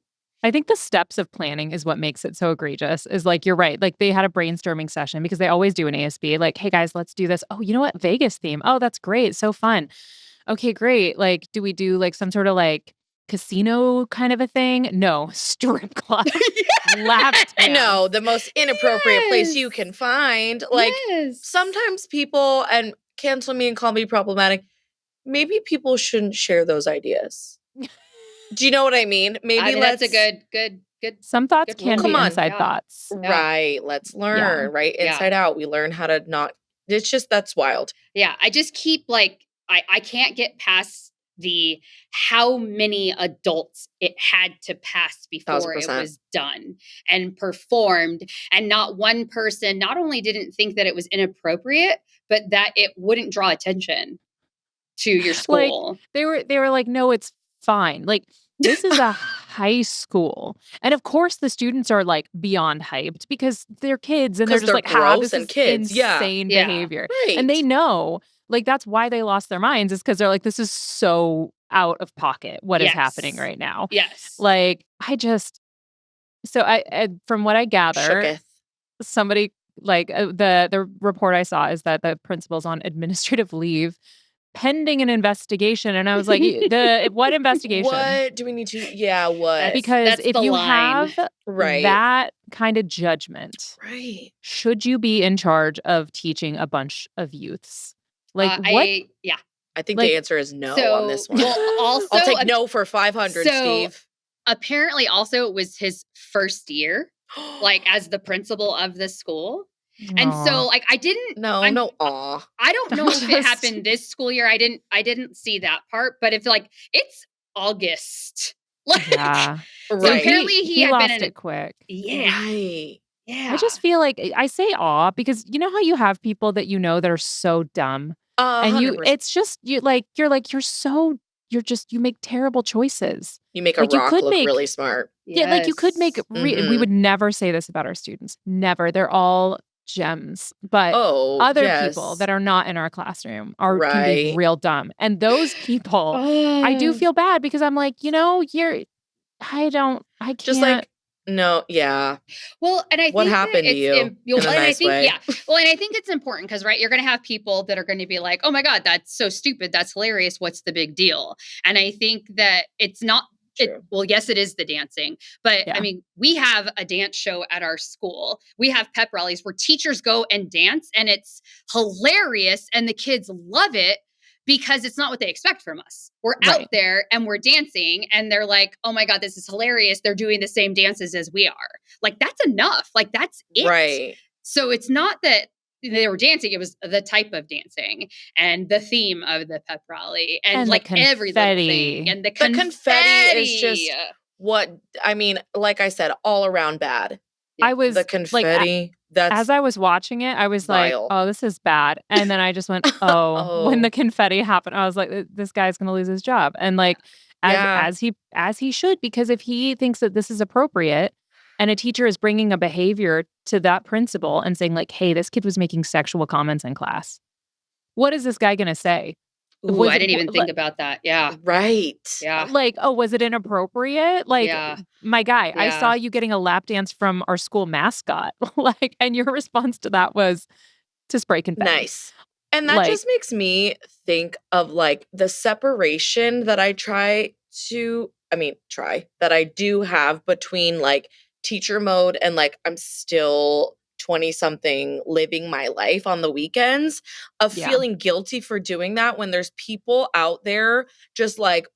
I think the steps of planning is what makes it so egregious. Is like, you're right. Like, they had a brainstorming session because they always do an ASB. Like, hey guys, let's do this. Oh, you know what? Vegas theme. Oh, that's great. So fun. Okay, great. Like, do we do like some sort of like casino kind of a thing? No, strip club. Lap dance. No, the most inappropriate place you Yes. can find. Like, Yes. sometimes people, and cancel me and call me problematic, maybe people shouldn't share those ideas. Do you know what I mean? Maybe I mean, let's... that's a good. Some thoughts Good can rule. be Come on. inside Yeah. thoughts. Right, let's learn, right? Yeah. Inside out, we learn how to not... It's just, that's wild. Yeah, I just keep like I can't get past the how many adults it had to pass before it 1000%. was done and performed, and not one person not only didn't think that it was inappropriate, but that it wouldn't draw attention to your Like, school. they were like, no, it's fine. Like, this is a high school. And of course the students are like beyond hyped because they're kids and they're 'Cause just they're like, ha, gross this and is kids. Yeah. insane Yeah. behavior. Right. And they know, like, that's why they lost their minds, is because they're like, this is so out of pocket what is happening Yes. right now. Yes. Like, so I from what I gather, Shooketh. somebody like the report I saw is that the principal's on administrative leave pending an investigation. And I was like, what investigation? What do we need to... Yeah, what? Because That's if the you line. have Right. that kind of judgment, Right. should you be in charge of teaching a bunch of youths? Like, what? I think Like, the answer is no So, on this one. well, also I'll take no for 500, so- Steve. apparently also it was his first year, like as the principal of the school. And Aw. so like I didn't No, I'm- no, aw. I don't know if it Just- happened this school year. I didn't see that part, but if like it's August. Like Yeah. so Right. apparently he had lost been in it quick. Yeah. Right. Yeah. I just feel like I say aw because you know how you have people that you know that are so dumb and 100%. it's just you're you make terrible choices. You make a like, you rock could look make- really smart. Yeah, like you could make we Mhm. would never say this about our students. Never. They're all gems. But Oh, other yes. people that are not in our classroom can be Right. real dumb. And those people, I do feel bad because I'm like, I can't. Just like, no, yeah. Well, and I What think happened to you in a and I nice think, way? yeah. Well, and I think it's important because, right, you're going to have people that are going to be like, "Oh my God, that's so stupid. That's hilarious. What's the big deal?" And I think that it's not. True. Well, yes, it is the dancing, but Yeah. I mean, we have a dance show at our school. We have pep rallies where teachers go and dance, and it's hilarious, and the kids love it. Because it's not what they expect from us. We're Right. out there and we're dancing and they're like, oh my God, this is hilarious. They're doing the same dances as we are. Like, that's enough. Like, that's it. Right. So it's not that they were dancing. It was the type of dancing and the theme of the pep rally and the like every little confetti. thing. And the The confetti is confetti. just what, I mean, like I said, all around bad. I was The like, confetti, that's as I was watching it, I was vile. like, oh, this is bad. And then I just went, oh, when Oh. the confetti happened, I was like, this guy's going to lose his job. And like, Yeah. as he should, because if he thinks that this is appropriate and a teacher is bringing a behavior to that principal and saying like, hey, this kid was making sexual comments in class. What is this guy going to say? Ooh, Was I it- didn't even think like- about that. Yeah. Right. Yeah. Like, oh, was it inappropriate? Like, Yeah. my guy, I Yeah. saw you getting a lap dance from our school mascot. Like, and your response to that was to spray confetti. Nice. And that Like- just makes me think of like the separation that I that I do have between like teacher mode and like I'm still 20 something living my life on the weekends of Yeah. feeling guilty for doing that when there's people out there just like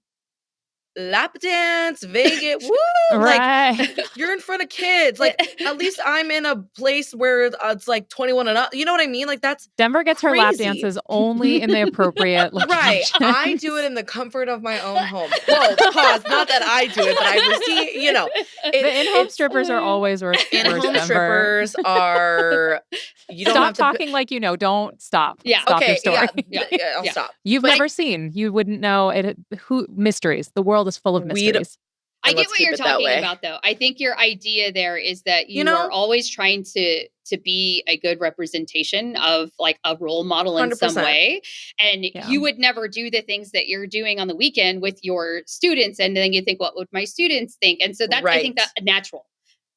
lap dance, Vegas, woo! Like Right. you're in front of kids. Like at least I'm in a place where it's like 21 and up. You know what I mean? Like that's Denver gets her lap crazy. dances only in the appropriate right. locations. I do it in the comfort of my own home. Whoa, pause. Not that I do it, but I receive, you know. The in-home strippers are always worse. In-home Denver. strippers are, you don't Stop have to talking like you know. Don't stop. Yeah. Stop your okay, story. yeah, I'll Yeah. stop. You've But never seen. You wouldn't know it. Mysteries. The world is full of We d- mysteries. I And get let's what keep you're it that talking way. about, though. I think your idea there is that You you are know? always trying to be a good representation of like a role model in some 100%. way. And Yeah. you would never do the things that you're doing on the weekend with your students. And then you think, what would my students think? And so that's, I think, Right. that natural.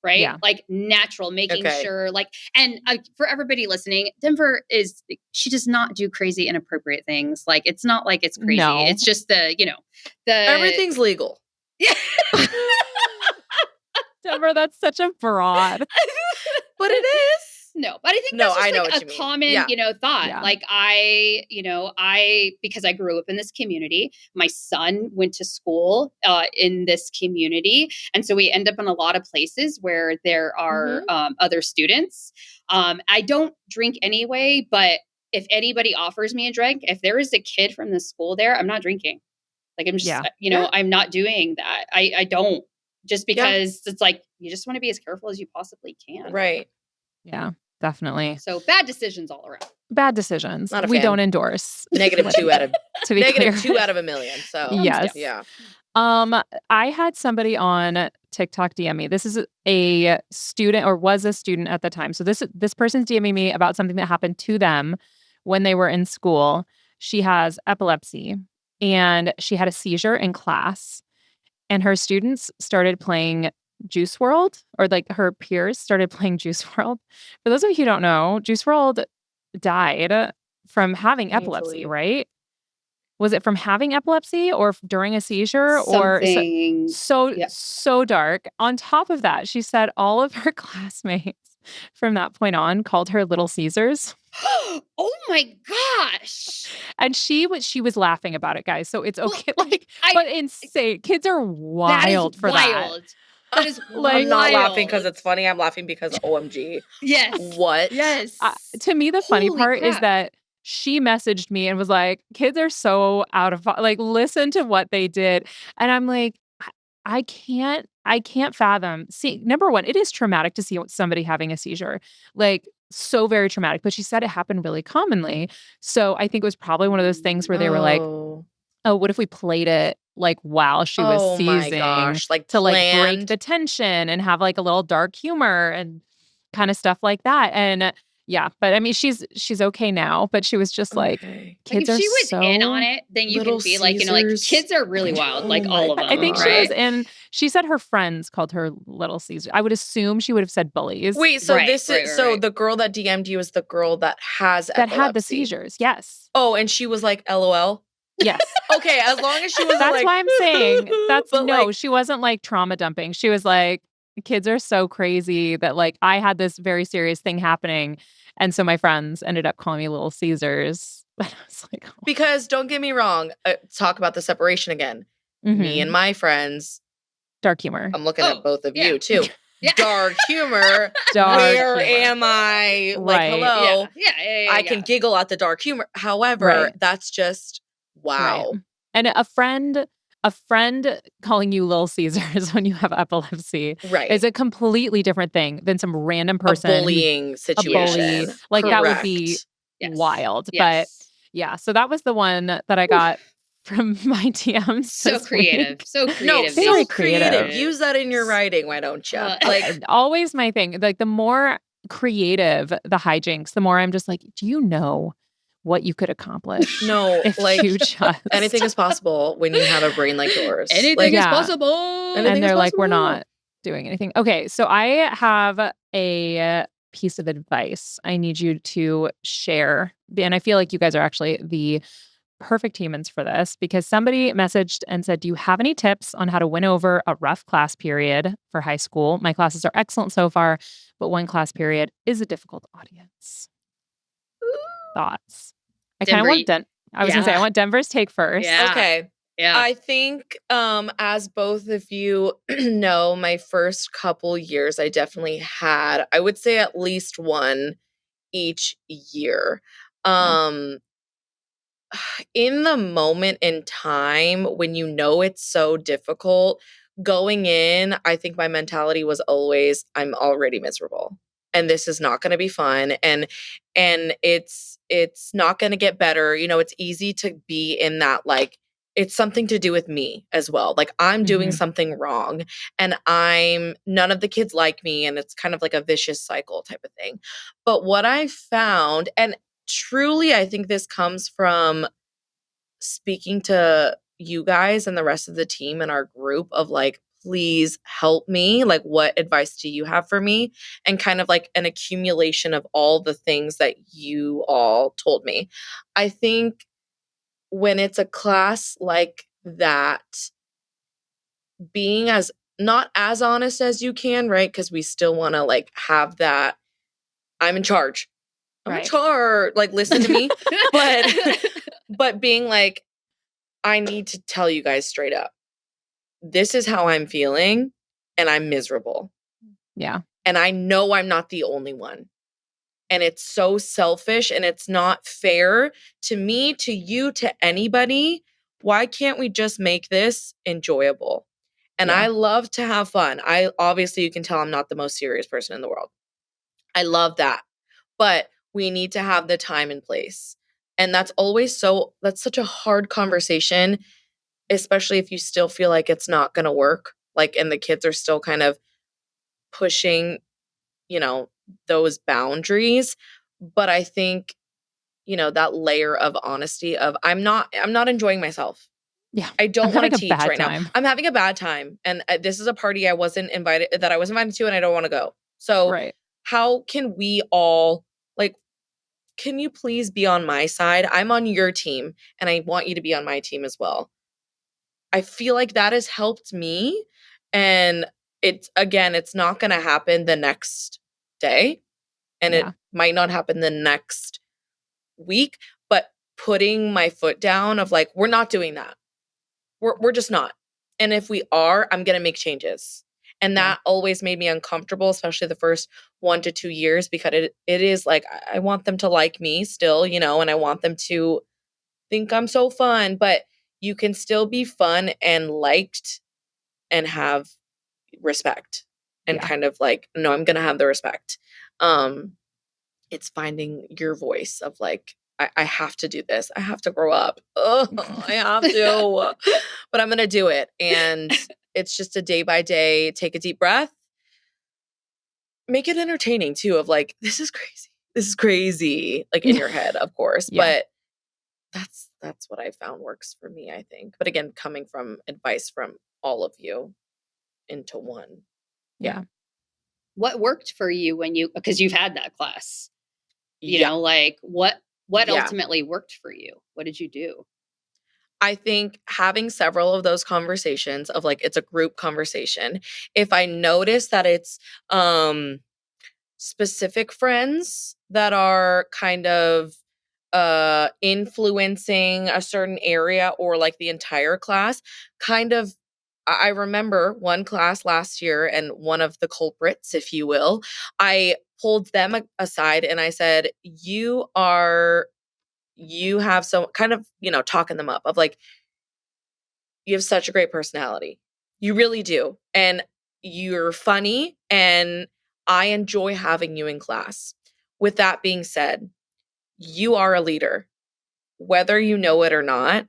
Right? Yeah. Like natural, making Okay. sure like, and for everybody listening, Denver she does not do crazy inappropriate things. Like, it's not like it's crazy. No. It's just the Everything's legal. Yeah. Denver, that's such a broad. But it is. No, but I think No, that's just I know like what a you mean. common, Yeah. thought. Yeah. Like because I grew up in this community, my son went to school in this community. And so we end up in a lot of places where there are other students. I don't drink anyway, but if anybody offers me a drink, if there is a kid from the school there, I'm not drinking. Like, I'm just, Yeah. Yeah. I'm not doing that. I don't, just because it's like, you just want to be as careful as you possibly can. Right. Yeah, definitely. So bad decisions all around. Bad decisions. Not a We fan. don't endorse. Negative 2 out of To be clear. -2 out of a million. So Yes. yeah. I had somebody on TikTok DM me. This is a student, or was a student at the time. So this person's DMing me about something that happened to them when they were in school. She has epilepsy and she had a seizure in class, and her students started playing Juice World, or like her peers started playing Juice World. For those of you who don't know, Juice World died from having epilepsy, Painfully. right? Was it from having epilepsy or during a seizure or Something. so dark? On top of that, she said all of her classmates from that point on called her Little Caesars. Oh my gosh. And she was laughing about it, guys. So it's Well, okay. I- But insane. Kids are wild that is for that. wild. That is Like, I'm not laughing wild. because it's funny. I'm laughing because OMG. Yes. What? Yes. To me, the funny Holy part is crap. that she messaged me and was like, kids are so out of, like, listen to what they did. And I'm like, I can't fathom. See, number one, it is traumatic to see somebody having a seizure, like so very traumatic. But she said it happened really commonly. So I think it was probably one of those things where they were like, Oh. oh, what if we played it like while she was Oh my seizing gosh. Like to like break planned. the tension and have like a little dark humor and kind of stuff like that. And yeah, but I mean, she's okay now, but she was just like, Okay. kids if are she was so in on it, then you Little can be like, like Caesars. kids are really wild, Oh like my all of them. I think she right? was in. She said her friends called her Little Caesar. I would assume she would have said bullies. Wait, so Right, this is right, so right. the girl that DM'd you is the girl that has that had the epilepsy. seizures. Yes, Oh, and she was like, LOL. yes. Okay, as long as she was That's like, why I'm saying that's but no. like, She wasn't like trauma dumping. She was like, kids are so crazy that like I had this very serious thing happening, and so my friends ended up calling me Little Caesars. But I was like, oh. because don't get me wrong, talk about the separation again. Me Mhm. and my friends, Dark humor. I'm looking Oh, at both of yeah. you too. Yeah. Dark humor. Dark Where humor. am I? Like, Right. hello. Yeah. I can giggle at the dark humor. However, Right. that's just wow. Right. And a friend calling you Little Caesars when you have epilepsy Right. is a completely different thing than some random person. A bullying a situation. bully. Like that would be Correct. Yes. wild. Yes. But yeah, so that was the one that I got from my DMs. So this creative. week. So No, creative. Very so creative. creative. Use that in your writing, why don't you? Like, Always my thing. Like the more creative the hijinks, the more I'm just like, do you know what you could accomplish? no, If like you just anything is possible when you have a brain like yours. Anything Like, is Yeah. possible. Anything and is they're like, we're possible. not doing anything. Okay, so I have a piece of advice I need you to share. And I feel like you guys are actually the perfect humans for this, because somebody messaged and said, do you have any tips on how to win over a rough class period for high school? My classes are excellent so far, but one class period is a difficult audience. Thoughts? I kind of Denver, want I was gonna say I yeah. want Denver's take first. Yeah. Okay. Yeah. I think as both of you know, my first couple years I definitely had, I would say at least one each year. In the moment in time when you know it's so difficult, going in, I think my mentality was always, I'm already miserable and this is not going to be fun, and it's not going to get better. You know, it's easy to be in that like it's something to do with me as well. Like I'm doing something wrong and none of the kids like me, and it's kind of like a vicious cycle type of thing. But what I found, and truly I think this comes from speaking to you guys and the rest of the team and our group of like, please help me. Like, what advice do you have for me? And kind of like an accumulation of all the things that you all told me. I think when it's a class like that, being as not as honest as you can, right? Because we still want to like have that I'm in charge. I'm in Right. charge. Like, listen to me. But being like, I need to tell you guys straight up. This is how I'm feeling, and I'm miserable. Yeah. And I know I'm not the only one. And it's so selfish and it's not fair to me, to you, to anybody. Why can't we just make this enjoyable? And Yeah. I love to have fun. Obviously you can tell I'm not the most serious person in the world. I love that. But we need to have the time and place. And that's such a hard conversation, especially if you still feel like it's not going to work. Like, and the kids are still kind of pushing, those boundaries. But I think, that layer of honesty of I'm not enjoying myself. Yeah. I don't I'm want having to a teach bad right now. time. I'm having a bad time. And this is a party I was invited to, and I don't want to go. So Right. how can we all, like, can you please be on my side? I'm on your team and I want you to be on my team as well. I feel like that has helped me. And it's not going to happen the next day. And it Yeah. might not happen the next week, but putting my foot down of like, we're not doing that. We're just not. And if we are, I'm going to make changes. And Yeah. that always made me uncomfortable, especially the first 1 to 2 years, because it is like, I want them to like me still, and I want them to think I'm so fun, but you can still be fun and liked and have respect and Yeah. kind of like, no, I'm going to have the respect. It's finding your voice of like, I have to do this. I have to grow up. Oh, I have to, but I'm going to do it. And it's just a day by day, take a deep breath, make it entertaining too, of like, this is crazy. This is crazy. Like in your head, of course, Yeah. but that's what I found works for me, I think. But again, coming from advice from all of you into one. Yeah. What worked for you because you've had that class, Yeah. like what Yeah. ultimately worked for you? What did you do? I think having several of those conversations of like, it's a group conversation. If I notice that it's specific friends that are kind of influencing a certain area or like the entire class, kind of, I remember one class last year and one of the culprits, if you will, I pulled them aside and I said, you have some kind of, talking them up of like, you have such a great personality. You really do. And you're funny and I enjoy having you in class. With that being said, you are a leader. Whether you know it or not,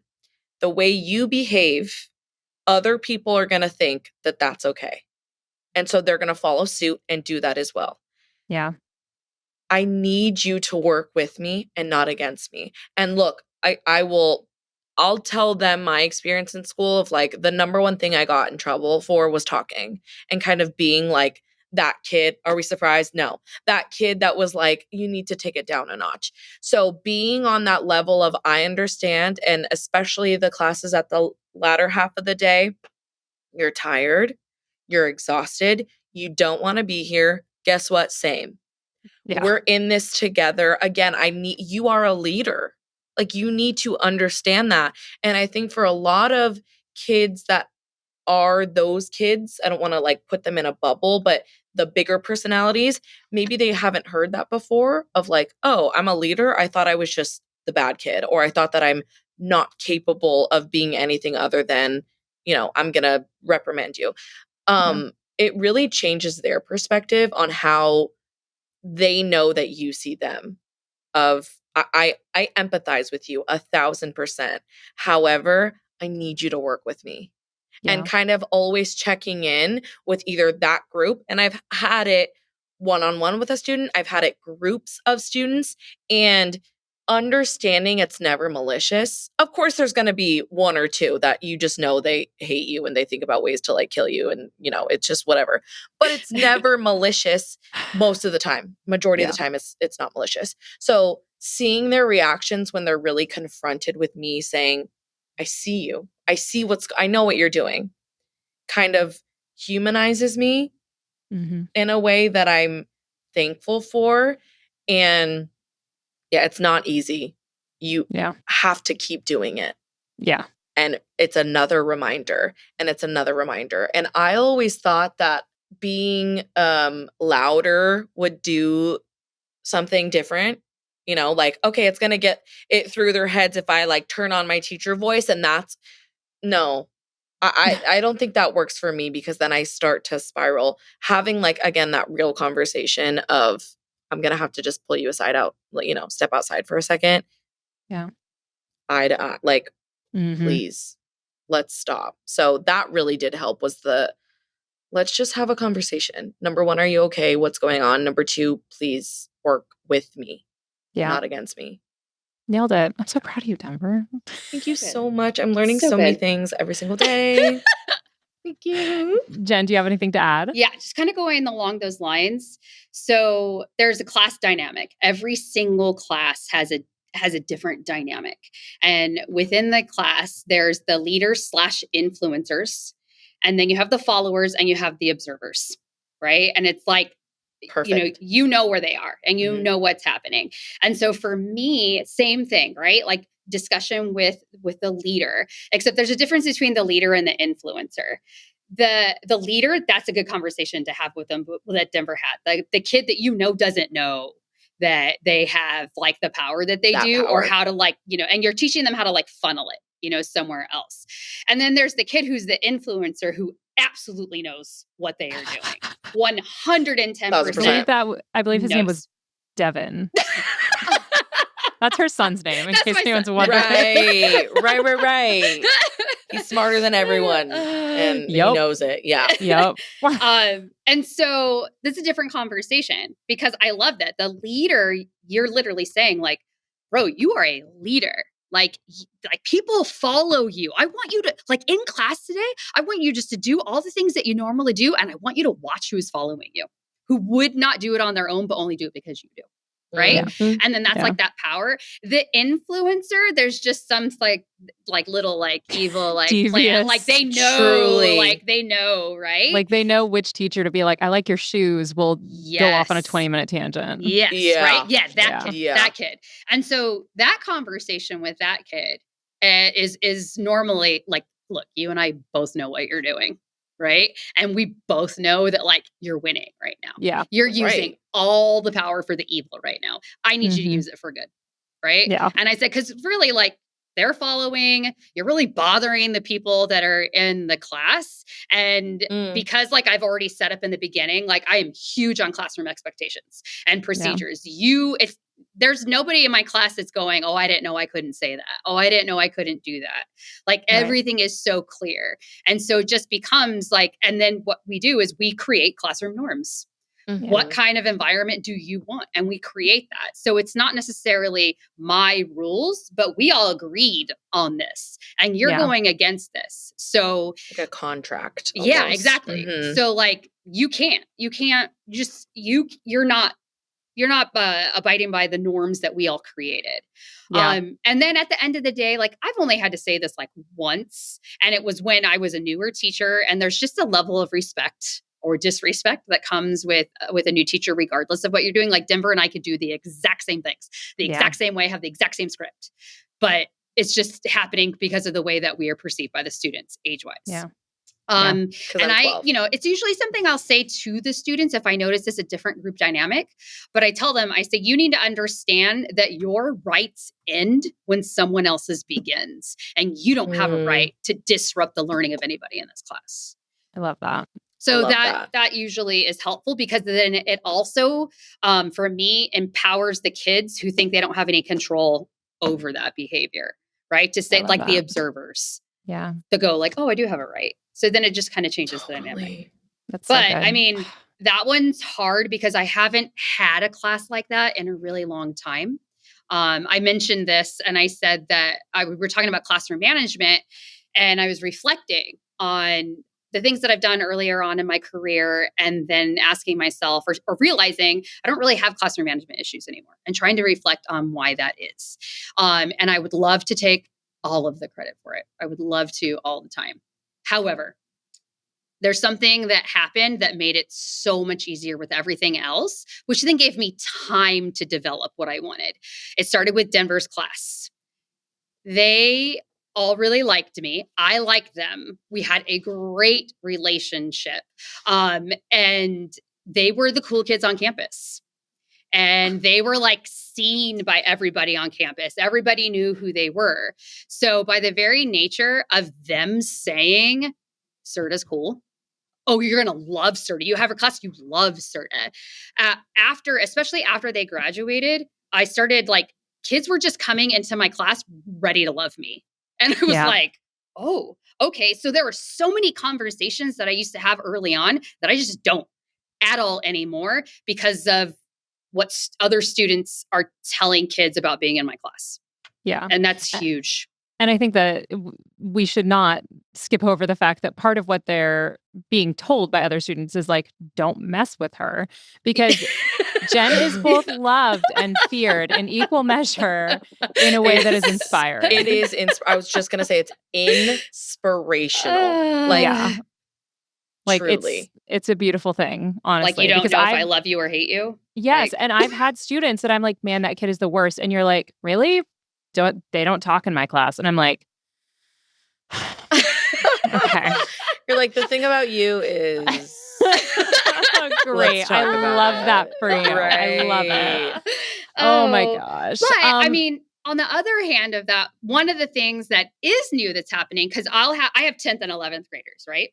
the way you behave, other people are going to think that that's okay. And so they're going to follow suit and do that as well. Yeah. I need you to work with me and not against me. And look, I'll tell them my experience in school of like the number one thing I got in trouble for was talking and kind of being like that kid. Are we surprised? No. That kid that was like, you need to take it down a notch. So being on that level of I understand, and especially the classes at the latter half of the day, you're tired, you're exhausted, you don't want to be here. Guess what? Same. Yeah. We're in this together. Again, you are a leader. Like you need to understand that. And I think for a lot of kids that are those kids, I don't want to like put them in a bubble, but the bigger personalities, maybe they haven't heard that before of like, oh, I'm a leader. I thought I was just the bad kid, or I thought that I'm not capable of being anything other than, I'm going to reprimand you. It really changes their perspective on how they know that you see them. I empathize with you 1,000%. However, I need you to work with me. Yeah. And kind of always checking in with either that group. And I've had it one-on-one with a student. I've had it groups of students, and understanding it's never malicious. Of course, there's going to be one or two that you just know they hate you and they think about ways to like kill you. And, you know, it's just whatever. But it's never malicious most of the time. Majority of the time, it's not malicious. So seeing their reactions when they're really confronted with me saying, I see you. I know what you're doing, kind of humanizes me in a way that I'm thankful for. And yeah, it's not easy. You have to keep doing it. Yeah. And it's another reminder, and it's another reminder. And I always thought that being louder would do something different. You know, like, okay, it's going to get it through their heads if I like turn on my teacher voice, and that's no. I don't think that works for me, because then I start to spiral. Having like, again, that real conversation of, I'm going to have to just pull you aside step outside for a second. Yeah. Like, please, let's stop. So that really did help, was let's just have a conversation. Number one, are you okay? What's going on? Number two, please work with me, not against me. Nailed it. I'm so proud of you, Denver. Thank you so much. I'm learning so many things every single day. Thank you. Jen, do you have anything to add? Yeah, just kind of going along those lines. So there's a class dynamic. Every single class has a different dynamic. And within the class, there's the leaders / influencers. And then you have the followers and you have the observers, right? And it's like, perfect. You know where they are and you know what's happening. And so for me, same thing, right? Like discussion with the leader, except there's a difference between the leader and the influencer. The leader, that's a good conversation to have with them that Denver had. The kid that doesn't know that they have like the power that they do, or how to like, and you're teaching them how to like funnel it, somewhere else. And then there's the kid who's the influencer who absolutely knows what they are doing. 110%. I believe his name was Devin. That's her son's name, in case anyone's wondering. Right. He's smarter than everyone, and he knows it. Yeah. Yep. And so this is a different conversation, because I love that the leader, you're literally saying like, bro, you are a leader. Like people follow you. I want you to, like in class today, I want you just to do all the things that you normally do. And I want you to watch who's following you, who would not do it on their own, but only do it because you do. Right. Mm-hmm. And then that's like that power. The influencer, there's just some like little like evil like plan. Like they know, truly. like they know, right? Like they know which teacher to be like, I like your shoes. We'll go off on a 20-minute tangent. Yes. Yeah. Right. Yeah. That kid. And so that conversation with that kid is normally like, look, you and I both know what you're doing. Right. And we both know that like you're winning right now. Yeah. You're using all the power for the evil right now. I need you to use it for good. Right. Yeah. And I said, because really like they're following, you're really bothering the people that are in the class. And because like I've already set up in the beginning, like I am huge on classroom expectations and procedures. There's nobody in my class that's going, oh, I didn't know I couldn't say that. Oh, I didn't know I couldn't do that. Like everything is so clear. And so it just becomes like, and then what we do is we create classroom norms. Mm-hmm. What kind of environment do you want? And we create that. So it's not necessarily my rules, but we all agreed on this and you're going against this. So like a contract. Almost. Yeah, exactly. Mm-hmm. So like you're not abiding by the norms that we all created. Yeah. And then at the end of the day, like I've only had to say this like once, and it was when I was a newer teacher, and there's just a level of respect or disrespect that comes with a new teacher, regardless of what you're doing. Like Denver and I could do the exact same things, the exact same way, have the exact same script, but it's just happening because of the way that we are perceived by the students age-wise. Yeah. And it's usually something I'll say to the students if I notice it's a different group dynamic, but I tell them, I say, you need to understand that your rights end when someone else's begins, and you don't have a right to disrupt the learning of anybody in this class. I love that. So that usually is helpful, because then it also, for me, empowers the kids who think they don't have any control over that behavior, right? To say like the observers. Yeah. to go like, oh, I do have it right. So then it just kind of changes the dynamic. Totally. That's so But good. I mean, that one's hard because I haven't had a class like that in a really long time. I mentioned this and I said that we were talking about classroom management, and I was reflecting on the things that I've done earlier on in my career, and then asking myself or realizing I don't really have classroom management issues anymore, and trying to reflect on why that is. And I would love to take all of the credit for it. I would love to all the time. However, there's something that happened that made it so much easier with everything else, which then gave me time to develop what I wanted. It started with Denver's class. They all really liked me. I liked them. We had a great relationship. And they were the cool kids on campus. And they were like seen by everybody on campus. Everybody knew who they were. So by the very nature of them saying, Cerda's cool. Oh, you're going to love Cerda. You have her class, you love Cerda. Especially after they graduated, I started like, kids were just coming into my class ready to love me. And I was like, oh, okay. So there were so many conversations that I used to have early on that I just don't at all anymore because of what other students are telling kids about being in my class. Yeah. And that's huge. And I think that we should not skip over the fact that part of what they're being told by other students is like, don't mess with her, because Jen is both loved and feared in equal measure in a way that is inspiring. It is. I was just going to say it's inspirational. Like truly. it's a beautiful thing, honestly. Like you don't know if I love you or hate you. Yes. Like, and I've had students that I'm like, man, that kid is the worst. And you're like, really? They don't talk in my class. And I'm like, okay. You're like, the thing about you is great. I love that for you. Right. I love it. Oh my gosh. But I mean, on the other hand of that, one of the things that is new that's happening, because I have 10th and 11th graders, right?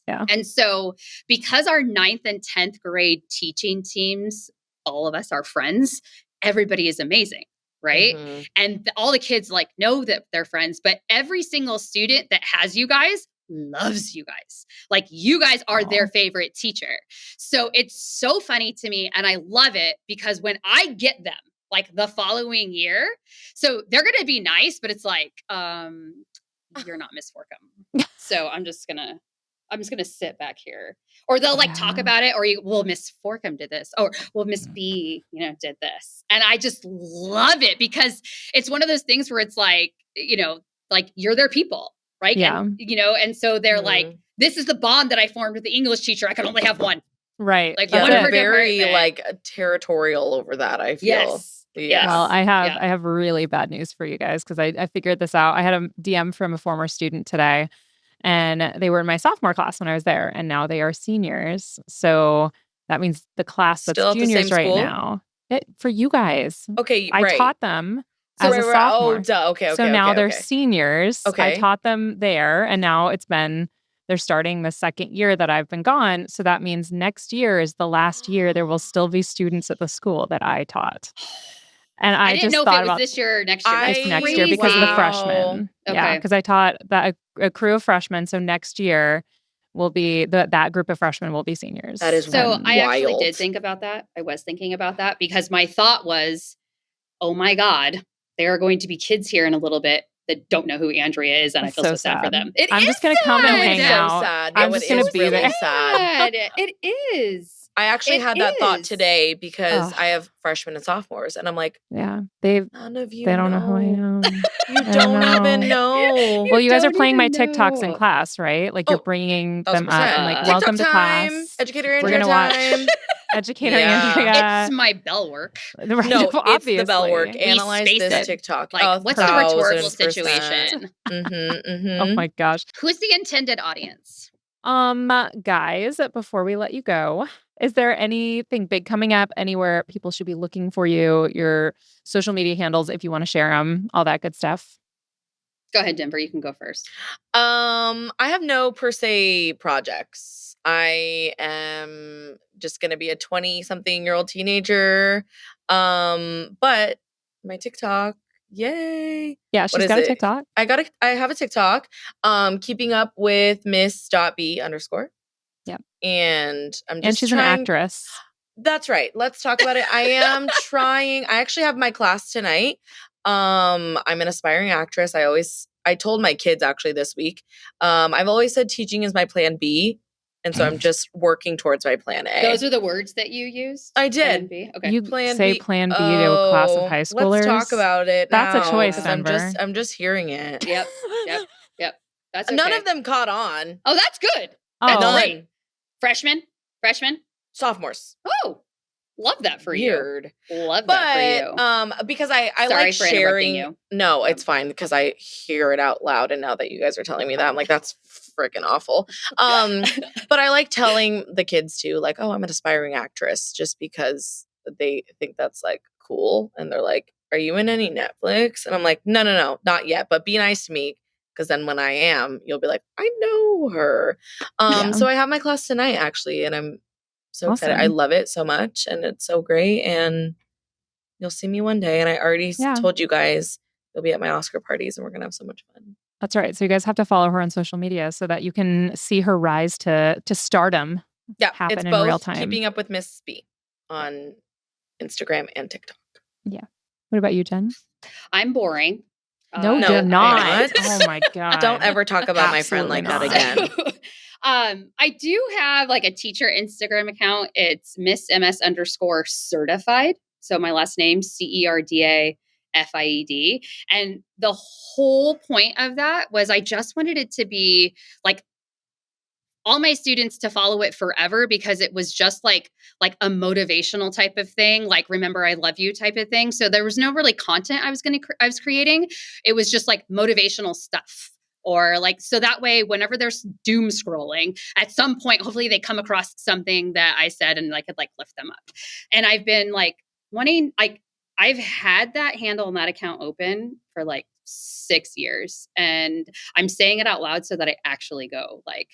Yeah. And so because our 9th and 10th grade teaching teams, all of us are friends, everybody is amazing. Right. Mhm. And all the kids like know that they're friends, but every single student that has you guys loves you guys. Like you guys are their favorite teacher. So it's so funny to me. And I love it because when I get them like the following year, so they're going to be nice, but it's like, you're not Miss Forkham. So I'm just going to sit back here. Or they'll like talk about it, or well, Miss Forkham did this, or well, Miss B, did this. And I just love it because it's one of those things where it's like, like you're their people, right? Yeah. And, and so they're like, this is the bond that I formed with the English teacher. I could only have one. Right. Like Yeah, one of her very department. like territorial over that, I feel. Yes. Yes. Well, I have really bad news for you guys because I figured this out. I had a DM from a former student today. And they were in my sophomore class when I was there, and now they are seniors. So that means the class that's Still at the juniors same right school? now. For you guys. Okay, I right. taught them So as a sophomore. Oh, duh. Okay. So now they're okay. seniors. Okay. I taught them there, and now they're starting the second year that I've been gone. So that means next year is the last year there will still be students at the school that I taught. And I didn't just know thought if it was about this year or next year. it's next year because of the freshmen. Okay. Yeah, because I taught a crew of freshmen. So next year will be that group of freshmen will be seniors. That is so wild. I actually did think about that. I was thinking about that because my thought was, oh my God, there are going to be kids here in a little bit that don't know who Andrea is, and That's I feel so sad for them. I'm just gonna come and hang out. Sad. I'm just gonna be there. Sad. It is. I actually had that thought today because I have freshmen and sophomores, and I'm like, none of you. They don't know who I am. You don't even know. Well, you guys are playing my TikToks in class, right? Like you're bringing 1000%. them up and like, welcome to class. Educator We're Andrea gonna time. watch Educator Andrea. It's my bell work. Right, No, obviously. it's the bell work. Analyze this it. TikTok. Like, what's the rhetorical situation? Oh my gosh. Who's the intended audience? Guys, before we let you go, is there anything big coming up? Anywhere people should be looking for you? Your social media handles, if you want to share them, all that good stuff. Go ahead, Denver. You can go first. I have no per se projects. I am just gonna be a 20-something-year-old teenager. But my TikTok Yay. Yeah, What she's is got a it? TikTok. I have a TikTok. Keeping up with Miss.B_. Yep. And I'm And just she's an trying. actress. That's right. Let's talk about it. I am trying. I actually have my class tonight. I'm an aspiring actress. I told my kids actually this week. I've always said teaching is my plan B. And so I'm just working towards my plan A. Those are the words that you used? I did. Plan B? Okay. You Plan say B. plan B to a class of high schoolers. Let's talk about it That's now. a choice, 'cause Denver. I'm just hearing it. Yep. That's okay. None of them caught on. Oh, that's good. Oh, That's great. None. Freshman? Sophomores. Oh, love that for you. Weird. Love that for you. Because I Sorry like for interrupting sharing. you. No, it's fine because I hear it out loud, and now that you guys are telling me that, I'm like, that's freaking awful. But I like telling the kids too, like, oh, I'm an aspiring actress, just because they think that's like cool, and they're like, are you in any Netflix? And I'm like, no, not yet, but be nice to me. Because then when I am, you'll be like, I know her. Yeah. So I have my class tonight, actually, and I'm so excited. I Awesome. love it so much, and it's so great. And you'll see me one day. And I already Yeah. told you guys you'll be at my Oscar parties, and we're gonna have so much fun. That's right. So you guys have to follow her on social media so that you can see her rise to stardom. Yeah, Happen it's in both real time. Keeping Up with Miss B on Instagram and TikTok. What about you, Jen? I'm boring. No, No, you're I'm not. not. Oh my God. Don't ever talk about my friend like that Absolutely again. I do have like a teacher Instagram account. It's Miss MS_certified. So my last name, CERDAFIED. And the whole point of that was I just wanted it to be like all my students to follow it forever, because it was just like a motivational type of thing, like remember I love you type of thing. So there was no really content I was creating. It was just like motivational stuff. Or like, so that way, whenever there's doom scrolling, at some point, hopefully they come across something that I said and I could like lift them up. And I've been like wanting, like, I've had that handle on that account open for like 6 years. And I'm saying it out loud so that I actually go like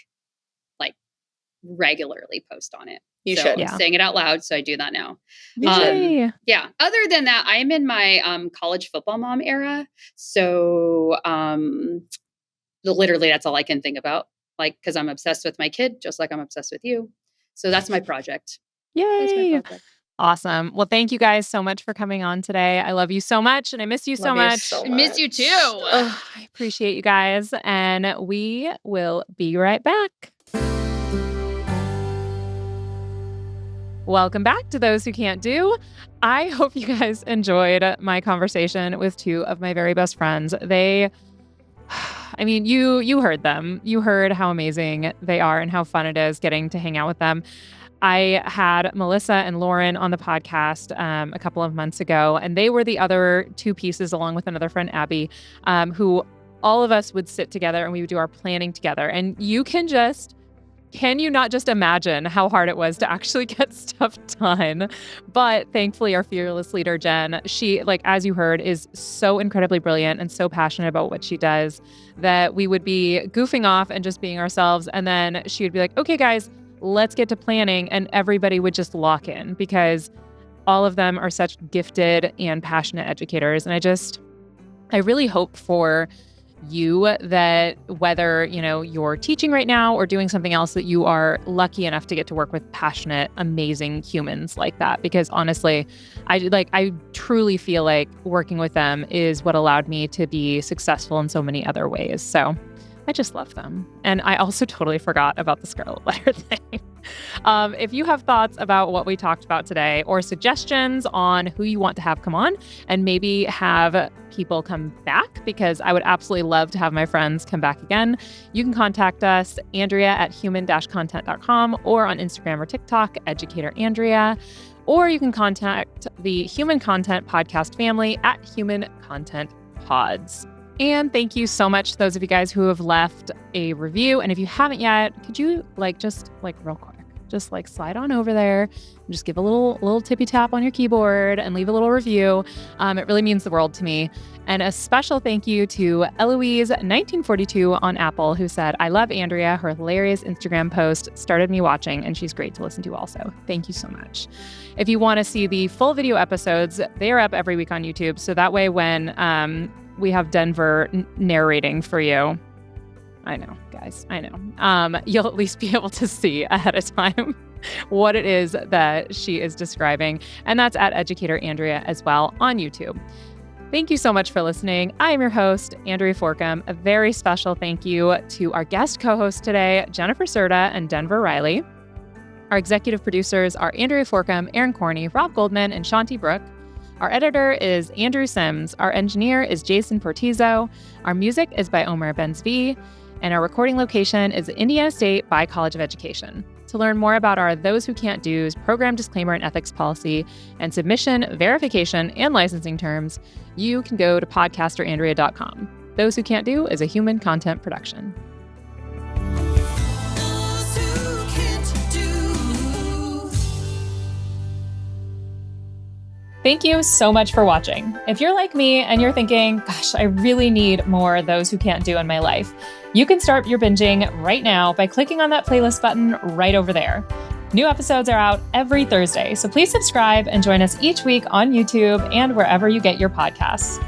regularly post on it. You So should. I'm Yeah. saying it out loud. So I do that now. Yay. Yeah. Other than that, I'm in my college football mom era. So literally that's all I can think about. Like, because I'm obsessed with my kid, just like I'm obsessed with you. So that's my project. That's my Yay. project. Awesome. Well, thank you guys so much for coming on today. I love you so much and I miss you so Love you much. so I miss you too. Ugh. I appreciate you guys. And we will be right back. Welcome back to Those Who Can't Do. I hope you guys enjoyed my conversation with two of my very best friends. They, I mean, you heard them. You heard how amazing they are and how fun it is getting to hang out with them. I had Melissa and Lauren on the podcast a couple of months ago, and they were the other two pieces, along with another friend, Abby, who all of us would sit together and we would do our planning together. And can you not just imagine how hard it was to actually get stuff done? But thankfully, our fearless leader, Jen, she, like, as you heard, is so incredibly brilliant and so passionate about what she does that we would be goofing off and just being ourselves. And then she would be like, okay, guys, let's get to planning. And everybody would just lock in because all of them are such gifted and passionate educators. And I really hope for you that whether, you're teaching right now or doing something else, that you are lucky enough to get to work with passionate, amazing humans like that. Because honestly, I truly feel like working with them is what allowed me to be successful in so many other ways. So I just love them. And I also totally forgot about the Scarlet Letter thing. If you have thoughts about what we talked about today or suggestions on who you want to have come on and maybe have people come back, because I would absolutely love to have my friends come back again, you can contact us, Andrea at human-content.com, or on Instagram or TikTok, Educator Andrea, or you can contact the Human Content Podcast family at Human Content Pods. And thank you so much to those of you guys who have left a review. And if you haven't yet, could you just real quick, just like slide on over there and just give a little tippy tap on your keyboard and leave a little review. It really means the world to me. And a special thank you to Eloise1942 on Apple, who said, I love Andrea. Her hilarious Instagram post started me watching, and she's great to listen to also. Thank you so much. If you want to see the full video episodes, they are up every week on YouTube. So that way when we have Denver narrating for you, I know, guys, I know, you'll at least be able to see ahead of time what it is that she is describing. And that's at Educator Andrea as well on YouTube. Thank you so much for listening. I am your host, Andrea Forkham. A very special thank you to our guest co-hosts today, Jennifer Cerda and Denver Riley. Our executive producers are Andrea Forkham, Aaron Corney, Rob Goldman, and Shanti Brooke. Our editor is Andrew Sims. Our engineer is Jason Portizo. Our music is by Omer Benzvi. And our recording location is Indiana State by College of Education. To learn more about our Those Who Can't Do's program disclaimer and ethics policy and submission, verification, and licensing terms, you can go to podcasterandrea.com. Those Who Can't Do is a human content production. Thank you so much for watching. If you're like me and you're thinking, gosh, I really need more Those Who Can't Do in my life, you can start your binging right now by clicking on that playlist button right over there. New episodes are out every Thursday, so please subscribe and join us each week on YouTube and wherever you get your podcasts.